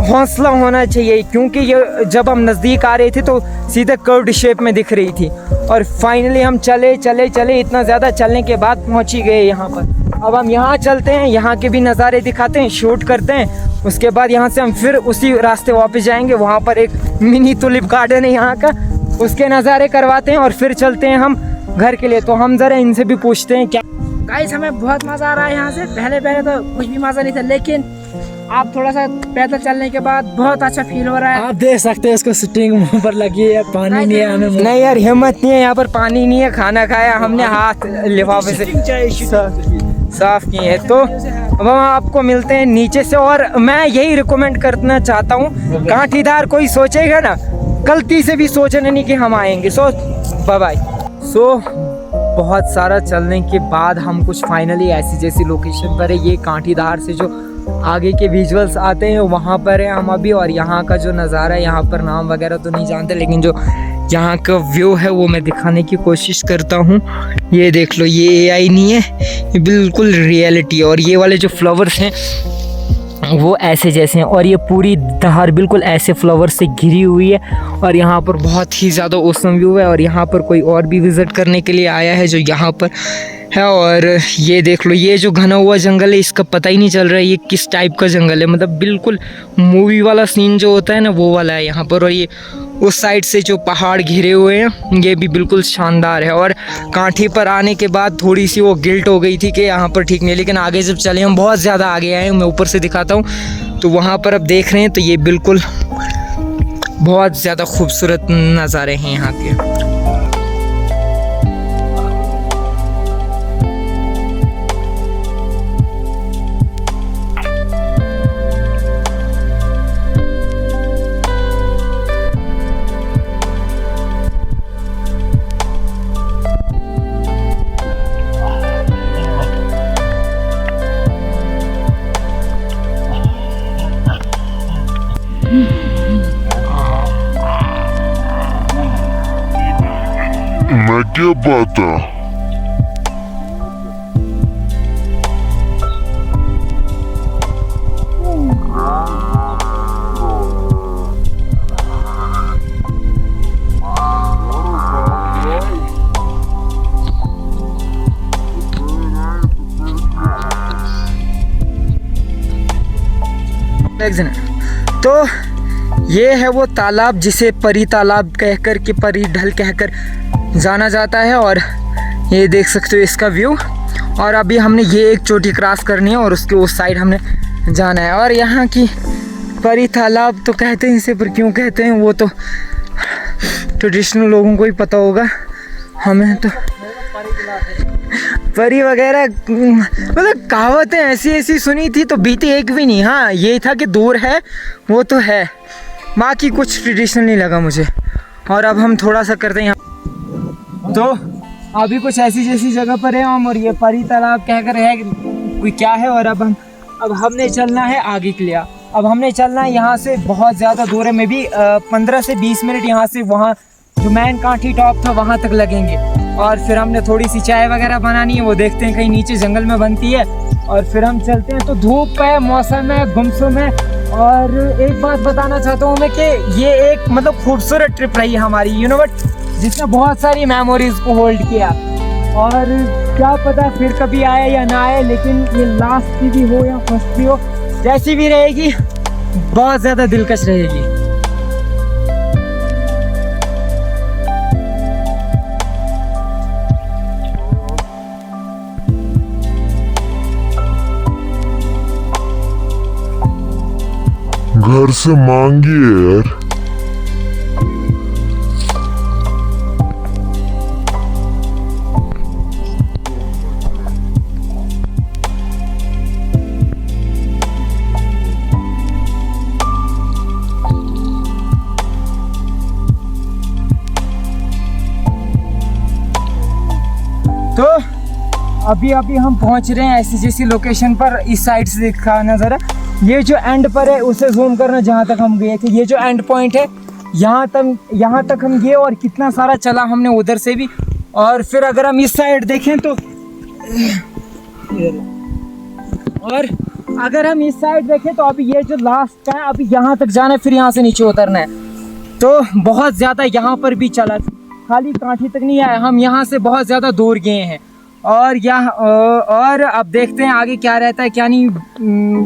हौसला होना चाहिए। क्योंकि ये जब हम नज़दीक आ रहे थे तो सीधे कर्व्ड शेप में दिख रही थी और फाइनली हम चले इतना ज़्यादा चलने के बाद पहुँच ही गए यहाँ पर। अब हम यहाँ चलते हैं, यहाँ के भी नज़ारे दिखाते हैं, शूट करते हैं। उसके बाद यहाँ से हम फिर उसी रास्ते वापस जाएंगे। वहाँ पर एक मिनी टुलिप गार्डन है यहाँ का, उसके नज़ारे करवाते हैं और फिर चलते हैं हम घर के लिए। तो हम ज़रा इनसे भी पूछते हैं क्या। गाइस हमें बहुत मज़ा आ रहा है यहाँ से। पहले तो कुछ भी मज़ा नहीं था, लेकिन आप थोड़ा सा पैदल चलने के बाद बहुत अच्छा फील हो रहा है। आप देख सकते हैं, उसको शूटिंग मुंह पर लगी है, पानी नहीं है हमें। नहीं यार, हिम्मत नहीं है, यहाँ पर पानी नहीं है। खाना खाया हमने, हाथ लिफाफे से साफ किए हैं। तो अब हम आपको मिलते हैं नीचे से। और मैं यही रिकमेंड करना चाहता हूँ, कांठीदार कोई सोचेगा ना, गलती से भी सोचना नहीं कि हम आएंगे। Bye bye. बहुत सारा चलने के बाद हम कुछ फाइनली ऐसी जैसी लोकेशन पर है। ये कांठीदार से जो आगे के विजुअल्स आते हैं वहाँ पर है हम अभी। और यहाँ का जो नज़ारा है, यहाँ पर नाम वगैरह तो नहीं जानते, लेकिन जो यहाँ का व्यू है वो मैं दिखाने की कोशिश करता हूँ। ये देख लो, ये AI नहीं है, ये बिल्कुल रियलिटी है। और ये वाले जो फ्लावर्स हैं वो ऐसे जैसे हैं और ये पूरी धार बिल्कुल ऐसे फ्लावर से घिरी हुई है। और यहाँ पर बहुत ही ज़्यादा औसम व्यू है। और यहाँ पर कोई और भी विज़िट करने के लिए आया है जो यहाँ पर है। और ये देख लो, ये जो घना हुआ जंगल है, इसका पता ही नहीं चल रहा है ये किस टाइप का जंगल है। मतलब बिल्कुल मूवी वाला सीन जो होता है ना, वो वाला है यहाँ पर। और ये उस साइड से जो पहाड़ घिरे हुए हैं, ये भी बिल्कुल शानदार है। और कांठी पर आने के बाद थोड़ी सी वो गिल्ट हो गई थी कि यहाँ पर ठीक नहीं, लेकिन आगे जब चले हम बहुत ज़्यादा आगे आए। मैं ऊपर से दिखाता हूँ, तो वहाँ पर अब देख रहे हैं तो ये बिल्कुल बहुत ज़्यादा खूबसूरत नज़ारे हैं यहाँ के। मैं क्या पता। तो ये है वो तालाब जिसे परी तालाब कहकर के परी ढल कहकर जाना जाता है। और ये देख सकते हो इसका व्यू। और अभी हमने ये एक चोटी क्रॉस करनी है और उसके उस साइड हमने जाना है। और यहाँ की परी तालाब तो कहते हैं इसे, पर क्यों कहते हैं वो तो ट्रेडिशनल लोगों को ही पता होगा, हमें तो परी वगैरह मतलब कहावतें ऐसी ऐसी सुनी थी तो बीती एक भी नहीं। हाँ ये था कि दूर है वो तो है, बाकी कुछ ट्रेडिशनल नहीं लगा मुझे। और अब हम थोड़ा सा करते हैं यहाँ, तो अभी कुछ ऐसी जैसी जगह पर है हम, और ये परी तालाब कहकर है कोई क्या है। और अब हमने चलना है आगे के लिए। अब हमने चलना है यहाँ से बहुत ज़्यादा दूर है, मे भी 15 से 20 मिनट यहाँ से वहाँ जो मैन कांठी टॉप था वहाँ तक लगेंगे। और फिर हमने थोड़ी सी चाय वगैरह बनानी है, वो देखते हैं कहीं नीचे जंगल में बनती है, और फिर हम चलते हैं। तो धूप है, मौसम है, गुमसुम है। और एक बात बताना चाहता हूँ मैं कि ये एक मतलब खूबसूरत ट्रिप रही हमारी, यू नो बट जिसने बहुत सारी मेमोरीज को होल्ड किया। और क्या पता फिर कभी आए या ना आए, लेकिन ये लास्ट की भी हो या फर्स्ट भी हो, जैसी भी रहेगी बहुत ज़्यादा दिलकश रहेगी। घर से मांगिए यार। तो अभी हम पहुंच रहे हैं ऐसी जैसी लोकेशन पर। इस साइड से दिखाना ज़रा, ये जो एंड पर है उसे जूम करना, जहाँ तक हम गए थे। ये जो एंड पॉइंट है यहाँ तक हम गए, और कितना सारा चला हमने उधर से भी। और फिर अगर हम इस साइड देखें तो, और अगर हम इस साइड देखें तो अभी ये जो लास्ट का है, अभी यहाँ तक जाना है, फिर यहाँ से नीचे उतरना है। तो बहुत ज़्यादा यहाँ पर भी चला, खाली कांठी तक नहीं आया, हम यहाँ से बहुत ज़्यादा दूर गए हैं। और अब देखते हैं आगे क्या रहता है क्या नहीं।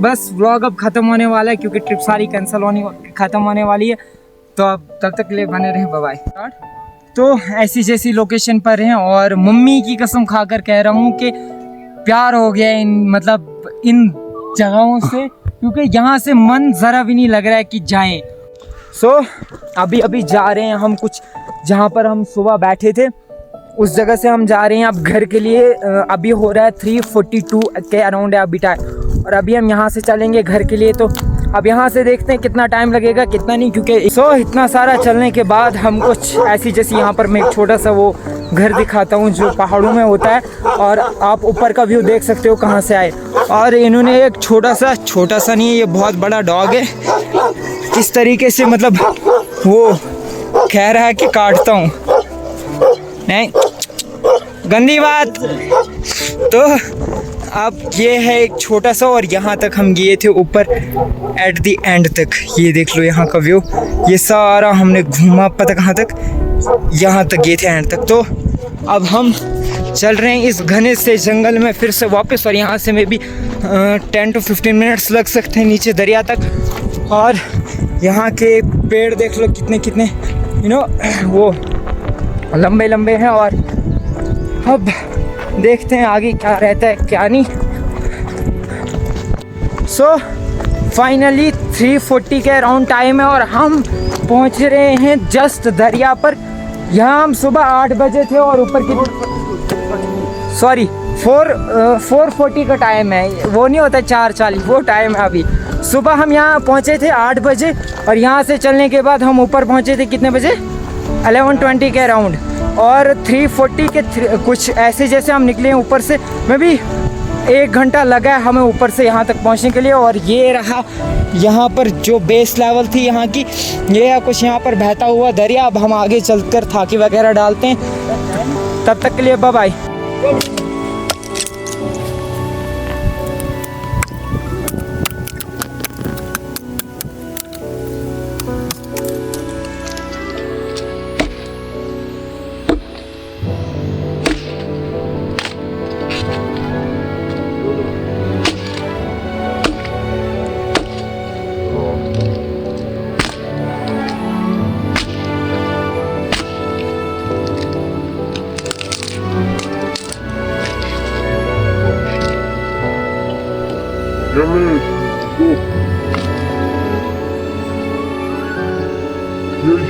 बस व्लॉग अब ख़त्म होने वाला है क्योंकि ट्रिप सारी ख़त्म होने वाली है। तो अब तब तक ले बने रहे, बाय बाय। तो ऐसी जैसी लोकेशन पर हैं, और मम्मी की कसम खाकर कह रहा हूँ कि प्यार हो गया इन जगहों से, क्योंकि यहाँ से मन ज़रा भी नहीं लग रहा है कि जाएं। सो अभी जा रहे हैं हम कुछ, जहाँ पर हम सुबह बैठे थे उस जगह से हम जा रहे हैं अब घर के लिए। अभी हो रहा है 3:42 के अराउंड है अभी टाइम, और अभी हम यहाँ से चलेंगे घर के लिए। तो अब यहाँ से देखते हैं कितना टाइम लगेगा कितना नहीं, क्योंकि इतना सारा चलने के बाद हम कुछ ऐसी जैसी, यहाँ पर मैं एक छोटा सा वो घर दिखाता हूँ जो पहाड़ों में होता है, और आप ऊपर का व्यू देख सकते हो कहाँ से आए। और इन्होंने एक छोटा सा नहीं है, ये बहुत बड़ा डॉग है, किस तरीके से मतलब वो कह रहा है कि काटता हूँ, नहीं गंदी बात। तो अब ये है एक छोटा सा, और यहाँ तक हम गए थे ऊपर एट द एंड तक। ये देख लो यहाँ का व्यू, ये सारा हमने घूमा पता कहाँ तक, यहाँ तक गए थे एंड तक। तो अब हम चल रहे हैं इस घने से जंगल में फिर से वापस, और यहाँ से में भी 10 to 15 मिनट्स लग सकते हैं नीचे दरिया तक। और यहाँ के पेड़ देख लो कितने यू नो वो लंबे हैं। और अब देखते हैं आगे क्या रहता है क्या नहीं। सो फाइनली 3:40 के अराउंड टाइम है, और हम पहुंच रहे हैं जस्ट दरिया पर। यहाँ हम सुबह 8 बजे थे, और ऊपर की 4:40 का टाइम है, वो नहीं होता 4:40, वो टाइम है अभी। सुबह हम यहाँ पहुँचे थे 8 बजे, और यहाँ से चलने के बाद हम ऊपर पहुँचे थे कितने बजे, 11:20 के अराउंड। और 3:40 के कुछ ऐसे जैसे हम निकले हैं ऊपर से, मैं भी 1 घंटा लगा है हमें ऊपर से यहाँ तक पहुँचने के लिए। और ये रहा यहाँ पर जो बेस लेवल थी यहाँ की, ये है कुछ यहाँ पर बहता हुआ दरिया। अब हम आगे चलकर थाकी वगैरह डालते हैं, तब तक के लिए bye bye. Release. Go. Yes.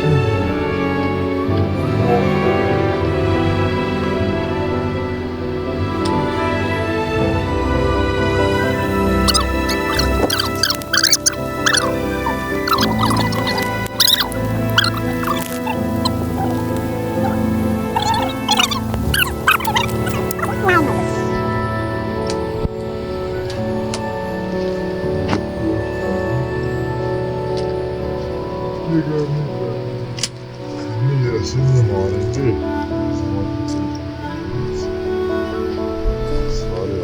ऐसे नहीं मारेंगे सारे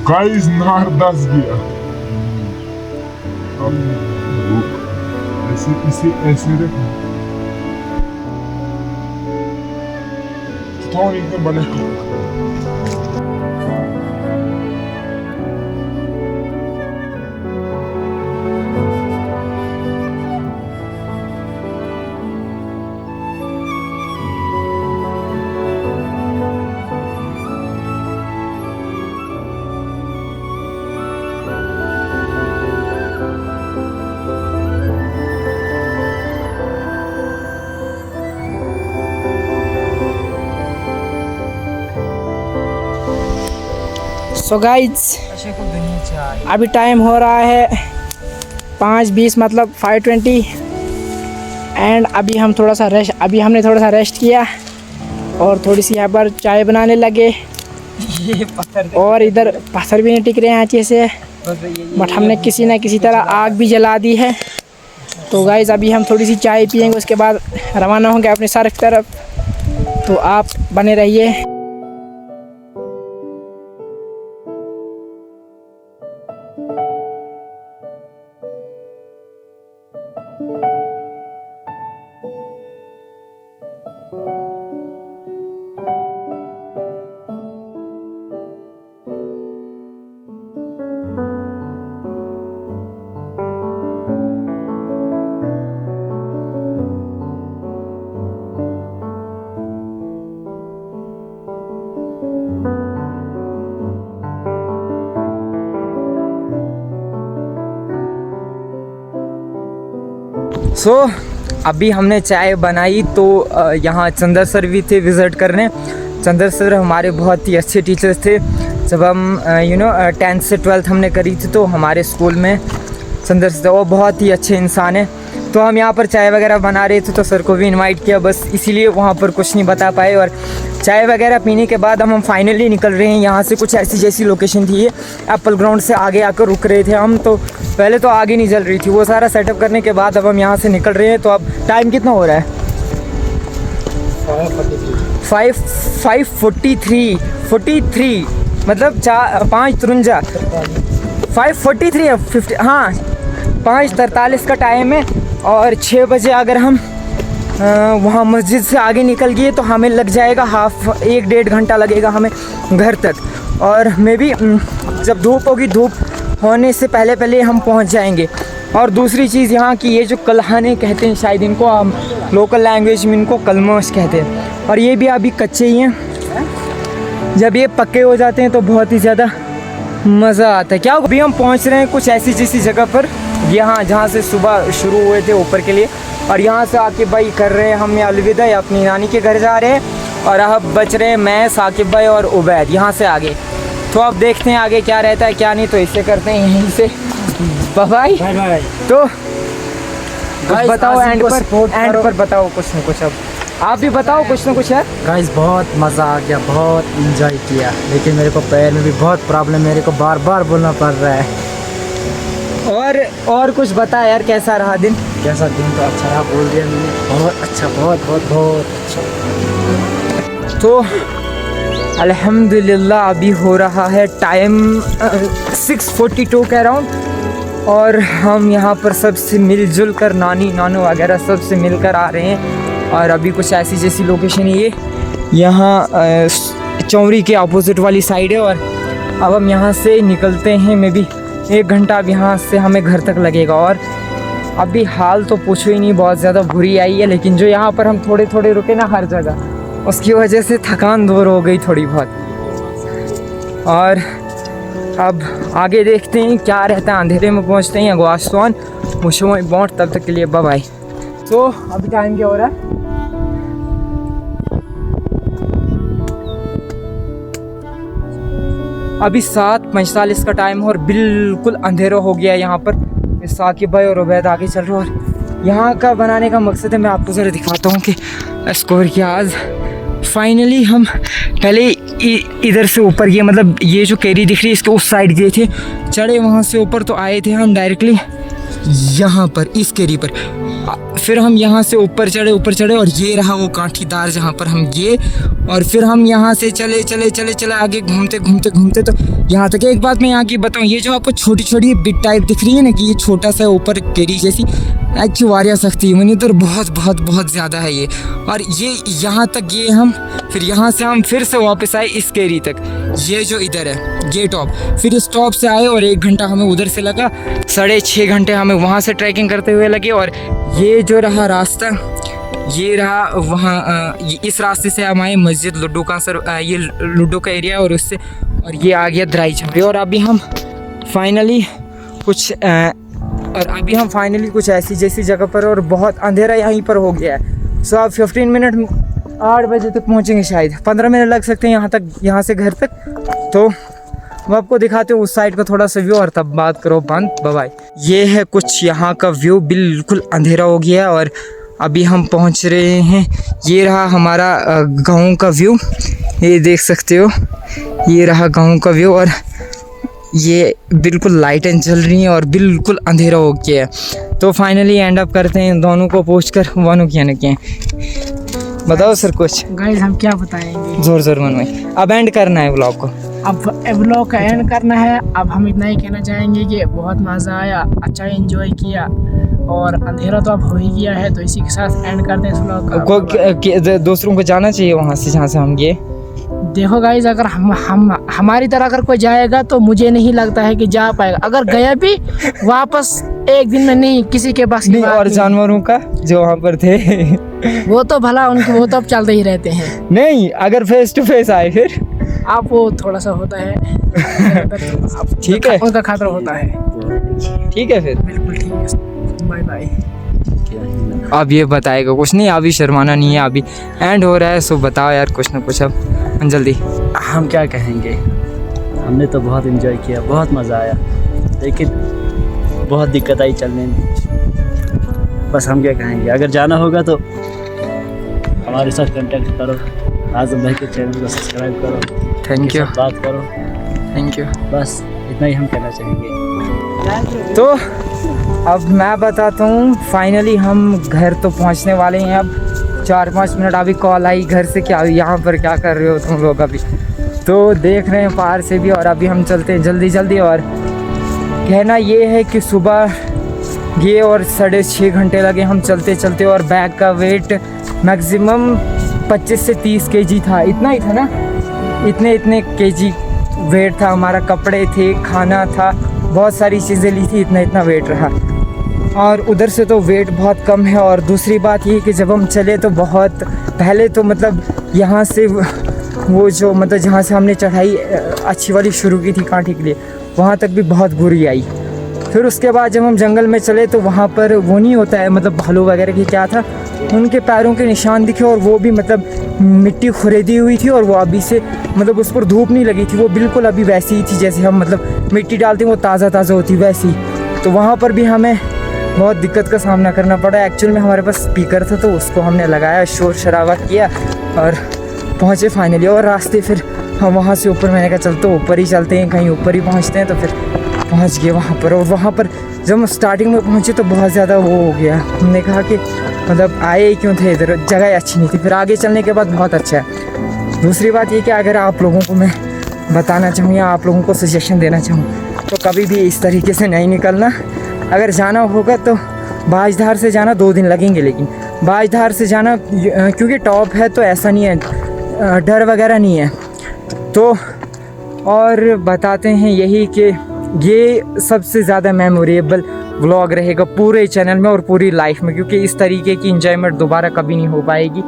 गाइस नार दस गया अब रुक ऐसे इसे ऐसे रख थोड़ा एकदम बने सो गाइज अभी टाइम हो रहा है 5:20 मतलब 5:20 एंड अभी हमने थोड़ा सा रेस्ट किया और थोड़ी सी यहाँ पर चाय बनाने लगे। ये पत्थर और इधर पत्थर भी नहीं टिक रहे हैं अच्छे से, बट हमने किसी न किसी तरह आग भी जला दी है। तो गाइज अभी हम थोड़ी सी चाय पियेंगे, उसके बाद रवाना होंगे अपने सर की तरफ। तो आप बने रहिए। सो अभी हमने चाय बनाई तो यहाँ चंदर सर भी थे विज़िट करने। चंदर सर हमारे बहुत ही अच्छे टीचर्स थे। जब हम 10th से 12th हमने करी थी तो हमारे स्कूल में चंदर सर वो बहुत ही अच्छे इंसान हैं। तो हम यहाँ पर चाय वगैरह बना रहे थे तो सर को भी इनवाइट किया, बस इसीलिए वहाँ पर कुछ नहीं बता पाए। और चाय वगैरह पीने के बाद हम फाइनली निकल रहे हैं यहाँ से। कुछ ऐसी जैसी लोकेशन थी ये, एप्पल ग्राउंड से आगे आकर रुक रहे थे हम। तो पहले तो आगे नहीं जल रही थी, वो सारा सेटअप करने के बाद अब हम यहाँ से निकल रहे हैं। तो अब टाइम कितना हो रहा है? 5:43 मतलब 5:53 5:43 है 50 हाँ 5:43 का टाइम है। और 6 बजे अगर हम वहाँ मस्जिद से आगे निकल गए तो हमें लग जाएगा 1-1.5 घंटा लगेगा हमें घर तक। और मे भी जब धूप होगी, धूप होने से पहले पहले हम पहुँच जाएंगे। और दूसरी चीज़ यहाँ की ये जो कलहाने कहते हैं, शायद इनको हम लोकल लैंग्वेज में इनको कलमोश कहते हैं। और ये भी अभी कच्चे ही हैं, जब ये पक्के हो जाते हैं तो बहुत ही ज़्यादा मज़ा आता है। क्या अभी हम पहुँच रहे हैं कुछ ऐसी जैसी जगह पर, यहाँ जहाँ से सुबह शुरू हुए थे ऊपर के लिए। और यहाँ से आकिब भाई कर रहे हैं हमें अलविदा, या अपनी नानी के घर जा रहे हैं। और अब बच रहे हैं मैं, साकिब भाई और उबैद यहाँ से आगे। तो अब देखते हैं आगे क्या रहता है क्या नहीं। तो इससे करते हैं यहीं से बाय बाय। तो कुछ बताओ एंड पर बताओ कुछ न कुछ। अब आप भी बताओ कुछ न कुछ यार। गाइस बहुत मज़ा आ गया, बहुत इंजॉय किया, लेकिन मेरे को पैर में भी बहुत प्रॉब्लम, मेरे को बार बार बोलना पड़ रहा है। और कुछ बता यार, कैसा रहा दिन? कैसा दिन तो अच्छा रहा, बोल दिया मैंने, बहुत अच्छा, बहुत बहुत बहुत अच्छा। तो अल्हम्दुलिल्लाह अभी हो रहा है टाइम 6:42 के अराउंड। और हम यहाँ पर सबसे मिलजुल कर नानी नानू वगैरह सबसे मिलकर आ रहे हैं। और अभी कुछ ऐसी जैसी लोकेशन है ये, यहाँ चौरी के अपोजिट वाली साइड है। और अब हम यहाँ से निकलते हैं, मे बी 1 घंटा अब यहाँ से हमें घर तक लगेगा। और अभी हाल तो पूछो ही नहीं, बहुत ज़्यादा बुरी आई है। लेकिन जो यहाँ पर हम थोड़े थोड़े रुके ना हर जगह, उसकी वजह से थकान दूर हो गई थोड़ी बहुत। और अब आगे देखते हैं क्या रहता है, अंधेरे में पहुँचते हैं अगवास्तवान मुझे बॉन्ड। तब तक के लिए बाय बाय। तो अभी टाइम क्या हो रहा है? अभी 7:45 का टाइम है और बिल्कुल अंधेरा हो गया है यहाँ पर। साकिब भाई और उबैद आगे चल रहे हैं। और यहाँ का बनाने का मकसद है, मैं आपको ज़रा दिखाता हूँ कि स्कोर क्या। आज फाइनली हम पहले इधर से ऊपर ये मतलब ये जो केरी दिख रही है इसके उस साइड गए थे, चढ़े वहाँ से ऊपर तो आए थे हम डायरेक्टली यहाँ पर इस केरी पर। फिर हम यहाँ से ऊपर चढ़े और ये रहा वो कांठीदार जहाँ पर हम गए, और फिर हम यहाँ से चले आगे घूमते तो यहाँ तक। एक बात मैं यहाँ की बताऊँ, ये जो आपको छोटी छोटी बिट टाइप दिख रही है ना कि ये छोटा सा ऊपर केरी जैसी एक्चुअली वारिया सकती है तो बहुत ज़्यादा है ये। और ये यहाँ तक गए हम, फिर यहाँ से हम फिर से वापस आए इस केरी तक, ये जो इधर है ये टॉप। फिर इस टॉप से आए और 1 घंटा हमें उधर से लगा, 6.5 घंटे हमें वहाँ से ट्रैकिंग करते हुए लगे। और ये जो रहा रास्ता, ये रहा वहाँ इस रास्ते से हम आए मस्जिद लुड्डू का सर, ये लुड्डू का एरिया और उससे, और ये आ गया द्राई छपरी। और अभी हम फाइनली कुछ ऐसी जैसी जगह पर, और बहुत अंधेरा यहीं पर हो गया है। सो आप 15 मिनट 8 बजे तक पहुँचेंगे, शायद 15 मिनट लग सकते हैं यहाँ तक, यहाँ से घर तक। तो मैं आपको दिखाते हूँ उस साइड का थोड़ा सा व्यू और तब बात करो बंद। बाय। ये है कुछ यहाँ का व्यू, बिल्कुल अंधेरा हो गया है और अभी हम पहुँच रहे हैं। ये रहा हमारा गाँव का व्यू, ये देख सकते हो, ये रहा गाँव का व्यू। और ये बिल्कुल लाइटें जल रही हैं और बिल्कुल अंधेरा हो गया है। तो फाइनली एंड अप करते हैं दोनों को पूछकर वानू क्या न क्या। बताओ सर कुछ। गाइस हम क्या बताएंगे, जोर मन में अब एंड करना है व्लॉग को। अब व्लॉग का एंड करना है। अब हम इतना ही कहना चाहेंगे कि बहुत मज़ा आया, अच्छा एंजॉय किया, और अंधेरा तो अब हो ही गया है। तो इसी के साथ एंड करते हैं इस व्लॉग को। दूसरों को जाना चाहिए वहाँ से जहाँ से हम गए। देखो गाइस, अगर हम हमारी तरह अगर कोई जाएगा तो मुझे नहीं लगता है कि जा पाएगा। अगर गया भी वापस एक दिन में नहीं, किसी के पास नहीं। और जानवरों का जो वहाँ पर थे वो तो भला उनके, वो तो अब चलते ही रहते हैं। नहीं, अगर फेस टू फेस आए फिर आप वो थोड़ा सा होता है ठीक है, उनका खतरा होता है। ठीक है फिर बिल्कुल ठीक है, बाय बाय। अब ये बताएगा कुछ नहीं, अभी शर्माना नहीं है, अभी एंड हो रहा है। सो बताओ यार कुछ ना कुछ अब जल्दी। हम क्या कहेंगे, हमने तो बहुत एंजॉय किया, बहुत मज़ा आया, लेकिन बहुत दिक्कत आई चलने में। बस हम क्या कहेंगे, अगर जाना होगा तो हमारे साथ कांटेक्ट करो, आज़म भाई के चैनल को सब्सक्राइब करो, थैंक यू, बात करो, थैंक यू। बस इतना ही हम कहना चाहेंगे। तो अब मैं बताता हूँ, फाइनली हम घर तो पहुँचने वाले हैं। अब 4-5 मिनट अभी कॉल आई घर से, क्या यहाँ पर क्या कर रहे हो तुम लोग अभी, तो देख रहे हैं पार से भी। और अभी हम चलते हैं जल्दी। और कहना ये है कि सुबह ये और 6.5 घंटे लगे हम चलते, और बैग का वेट मैक्सिमम 25 से 30 kg था, इतना ही था ना, इतने kg वेट था हमारा। कपड़े थे, खाना था, बहुत सारी चीज़ें ली थी, इतना वेट रहा। और उधर से तो वेट बहुत कम है। और दूसरी बात ये कि जब हम चले तो बहुत पहले तो मतलब यहाँ से वो जो मतलब जहाँ से हमने चढ़ाई अच्छी वाली शुरू की थी कांठी के लिए, वहाँ तक भी बहुत बुरी आई। फिर उसके बाद जब हम जंगल में चले तो वहाँ पर वो नहीं होता है, मतलब भालू वगैरह की क्या था, उनके पैरों के निशान दिखे, और वो भी मतलब मिट्टी खुरेदी हुई थी, और वो अभी से मतलब उस पर धूप नहीं लगी थी, वो बिल्कुल अभी वैसी ही थी जैसे हम मतलब मिट्टी डालते हैं वो ताज़ा होती वैसी। तो वहाँ पर भी हमें बहुत दिक्कत का सामना करना पड़ा। एक्चुअल में हमारे पास स्पीकर था तो उसको हमने लगाया, शोर शराबा किया और पहुँचे फाइनली। और रास्ते फिर हम वहाँ से ऊपर, मैंने कहा चल तो ऊपर ही चलते हैं, कहीं ऊपर ही पहुँचते हैं। तो फिर पहुँच गए वहाँ पर। और वहाँ पर जब हम स्टार्टिंग में पहुँचे तो बहुत ज़्यादा वो हो गया, हमने कहा कि मतलब आए ही क्यों थे इधर, जगह अच्छी नहीं थी। फिर आगे चलने के बाद बहुत अच्छा है। दूसरी बात ये कि अगर आप लोगों को मैं बताना चाहूँ या आप लोगों को सजेशन देना चाहूँ तो कभी भी इस तरीके से नहीं निकलना। अगर जाना होगा तो बाजधार से जाना, 2 दिन लगेंगे, लेकिन बाजधार से जाना क्योंकि टॉप है तो ऐसा नहीं है, डर वगैरह नहीं है। तो और बताते हैं यही कि ये सबसे ज़्यादा मेमोरेबल व्लॉग रहेगा पूरे चैनल में और पूरी लाइफ में, क्योंकि इस तरीके की इंजॉयमेंट दोबारा कभी नहीं हो पाएगी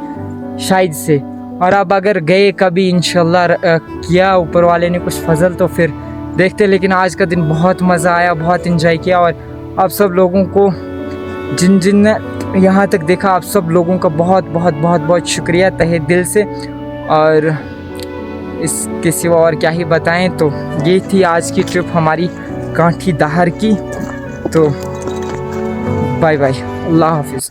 शायद से। और अब अगर गए कभी इंशाल्लाह किया ऊपर वाले ने कुछ फजल तो फिर देखते। लेकिन आज का दिन बहुत मज़ा आया, बहुत इंजॉय किया। और आप सब लोगों को जिन ने यहाँ तक देखा, आप सब लोगों का बहुत शुक्रिया तहे दिल से। और इसके सिवा और क्या ही बताएं। तो ये थी आज की ट्रिप हमारी कांठी दाहर की। तो बाय बाय, अल्लाह हाफिज़।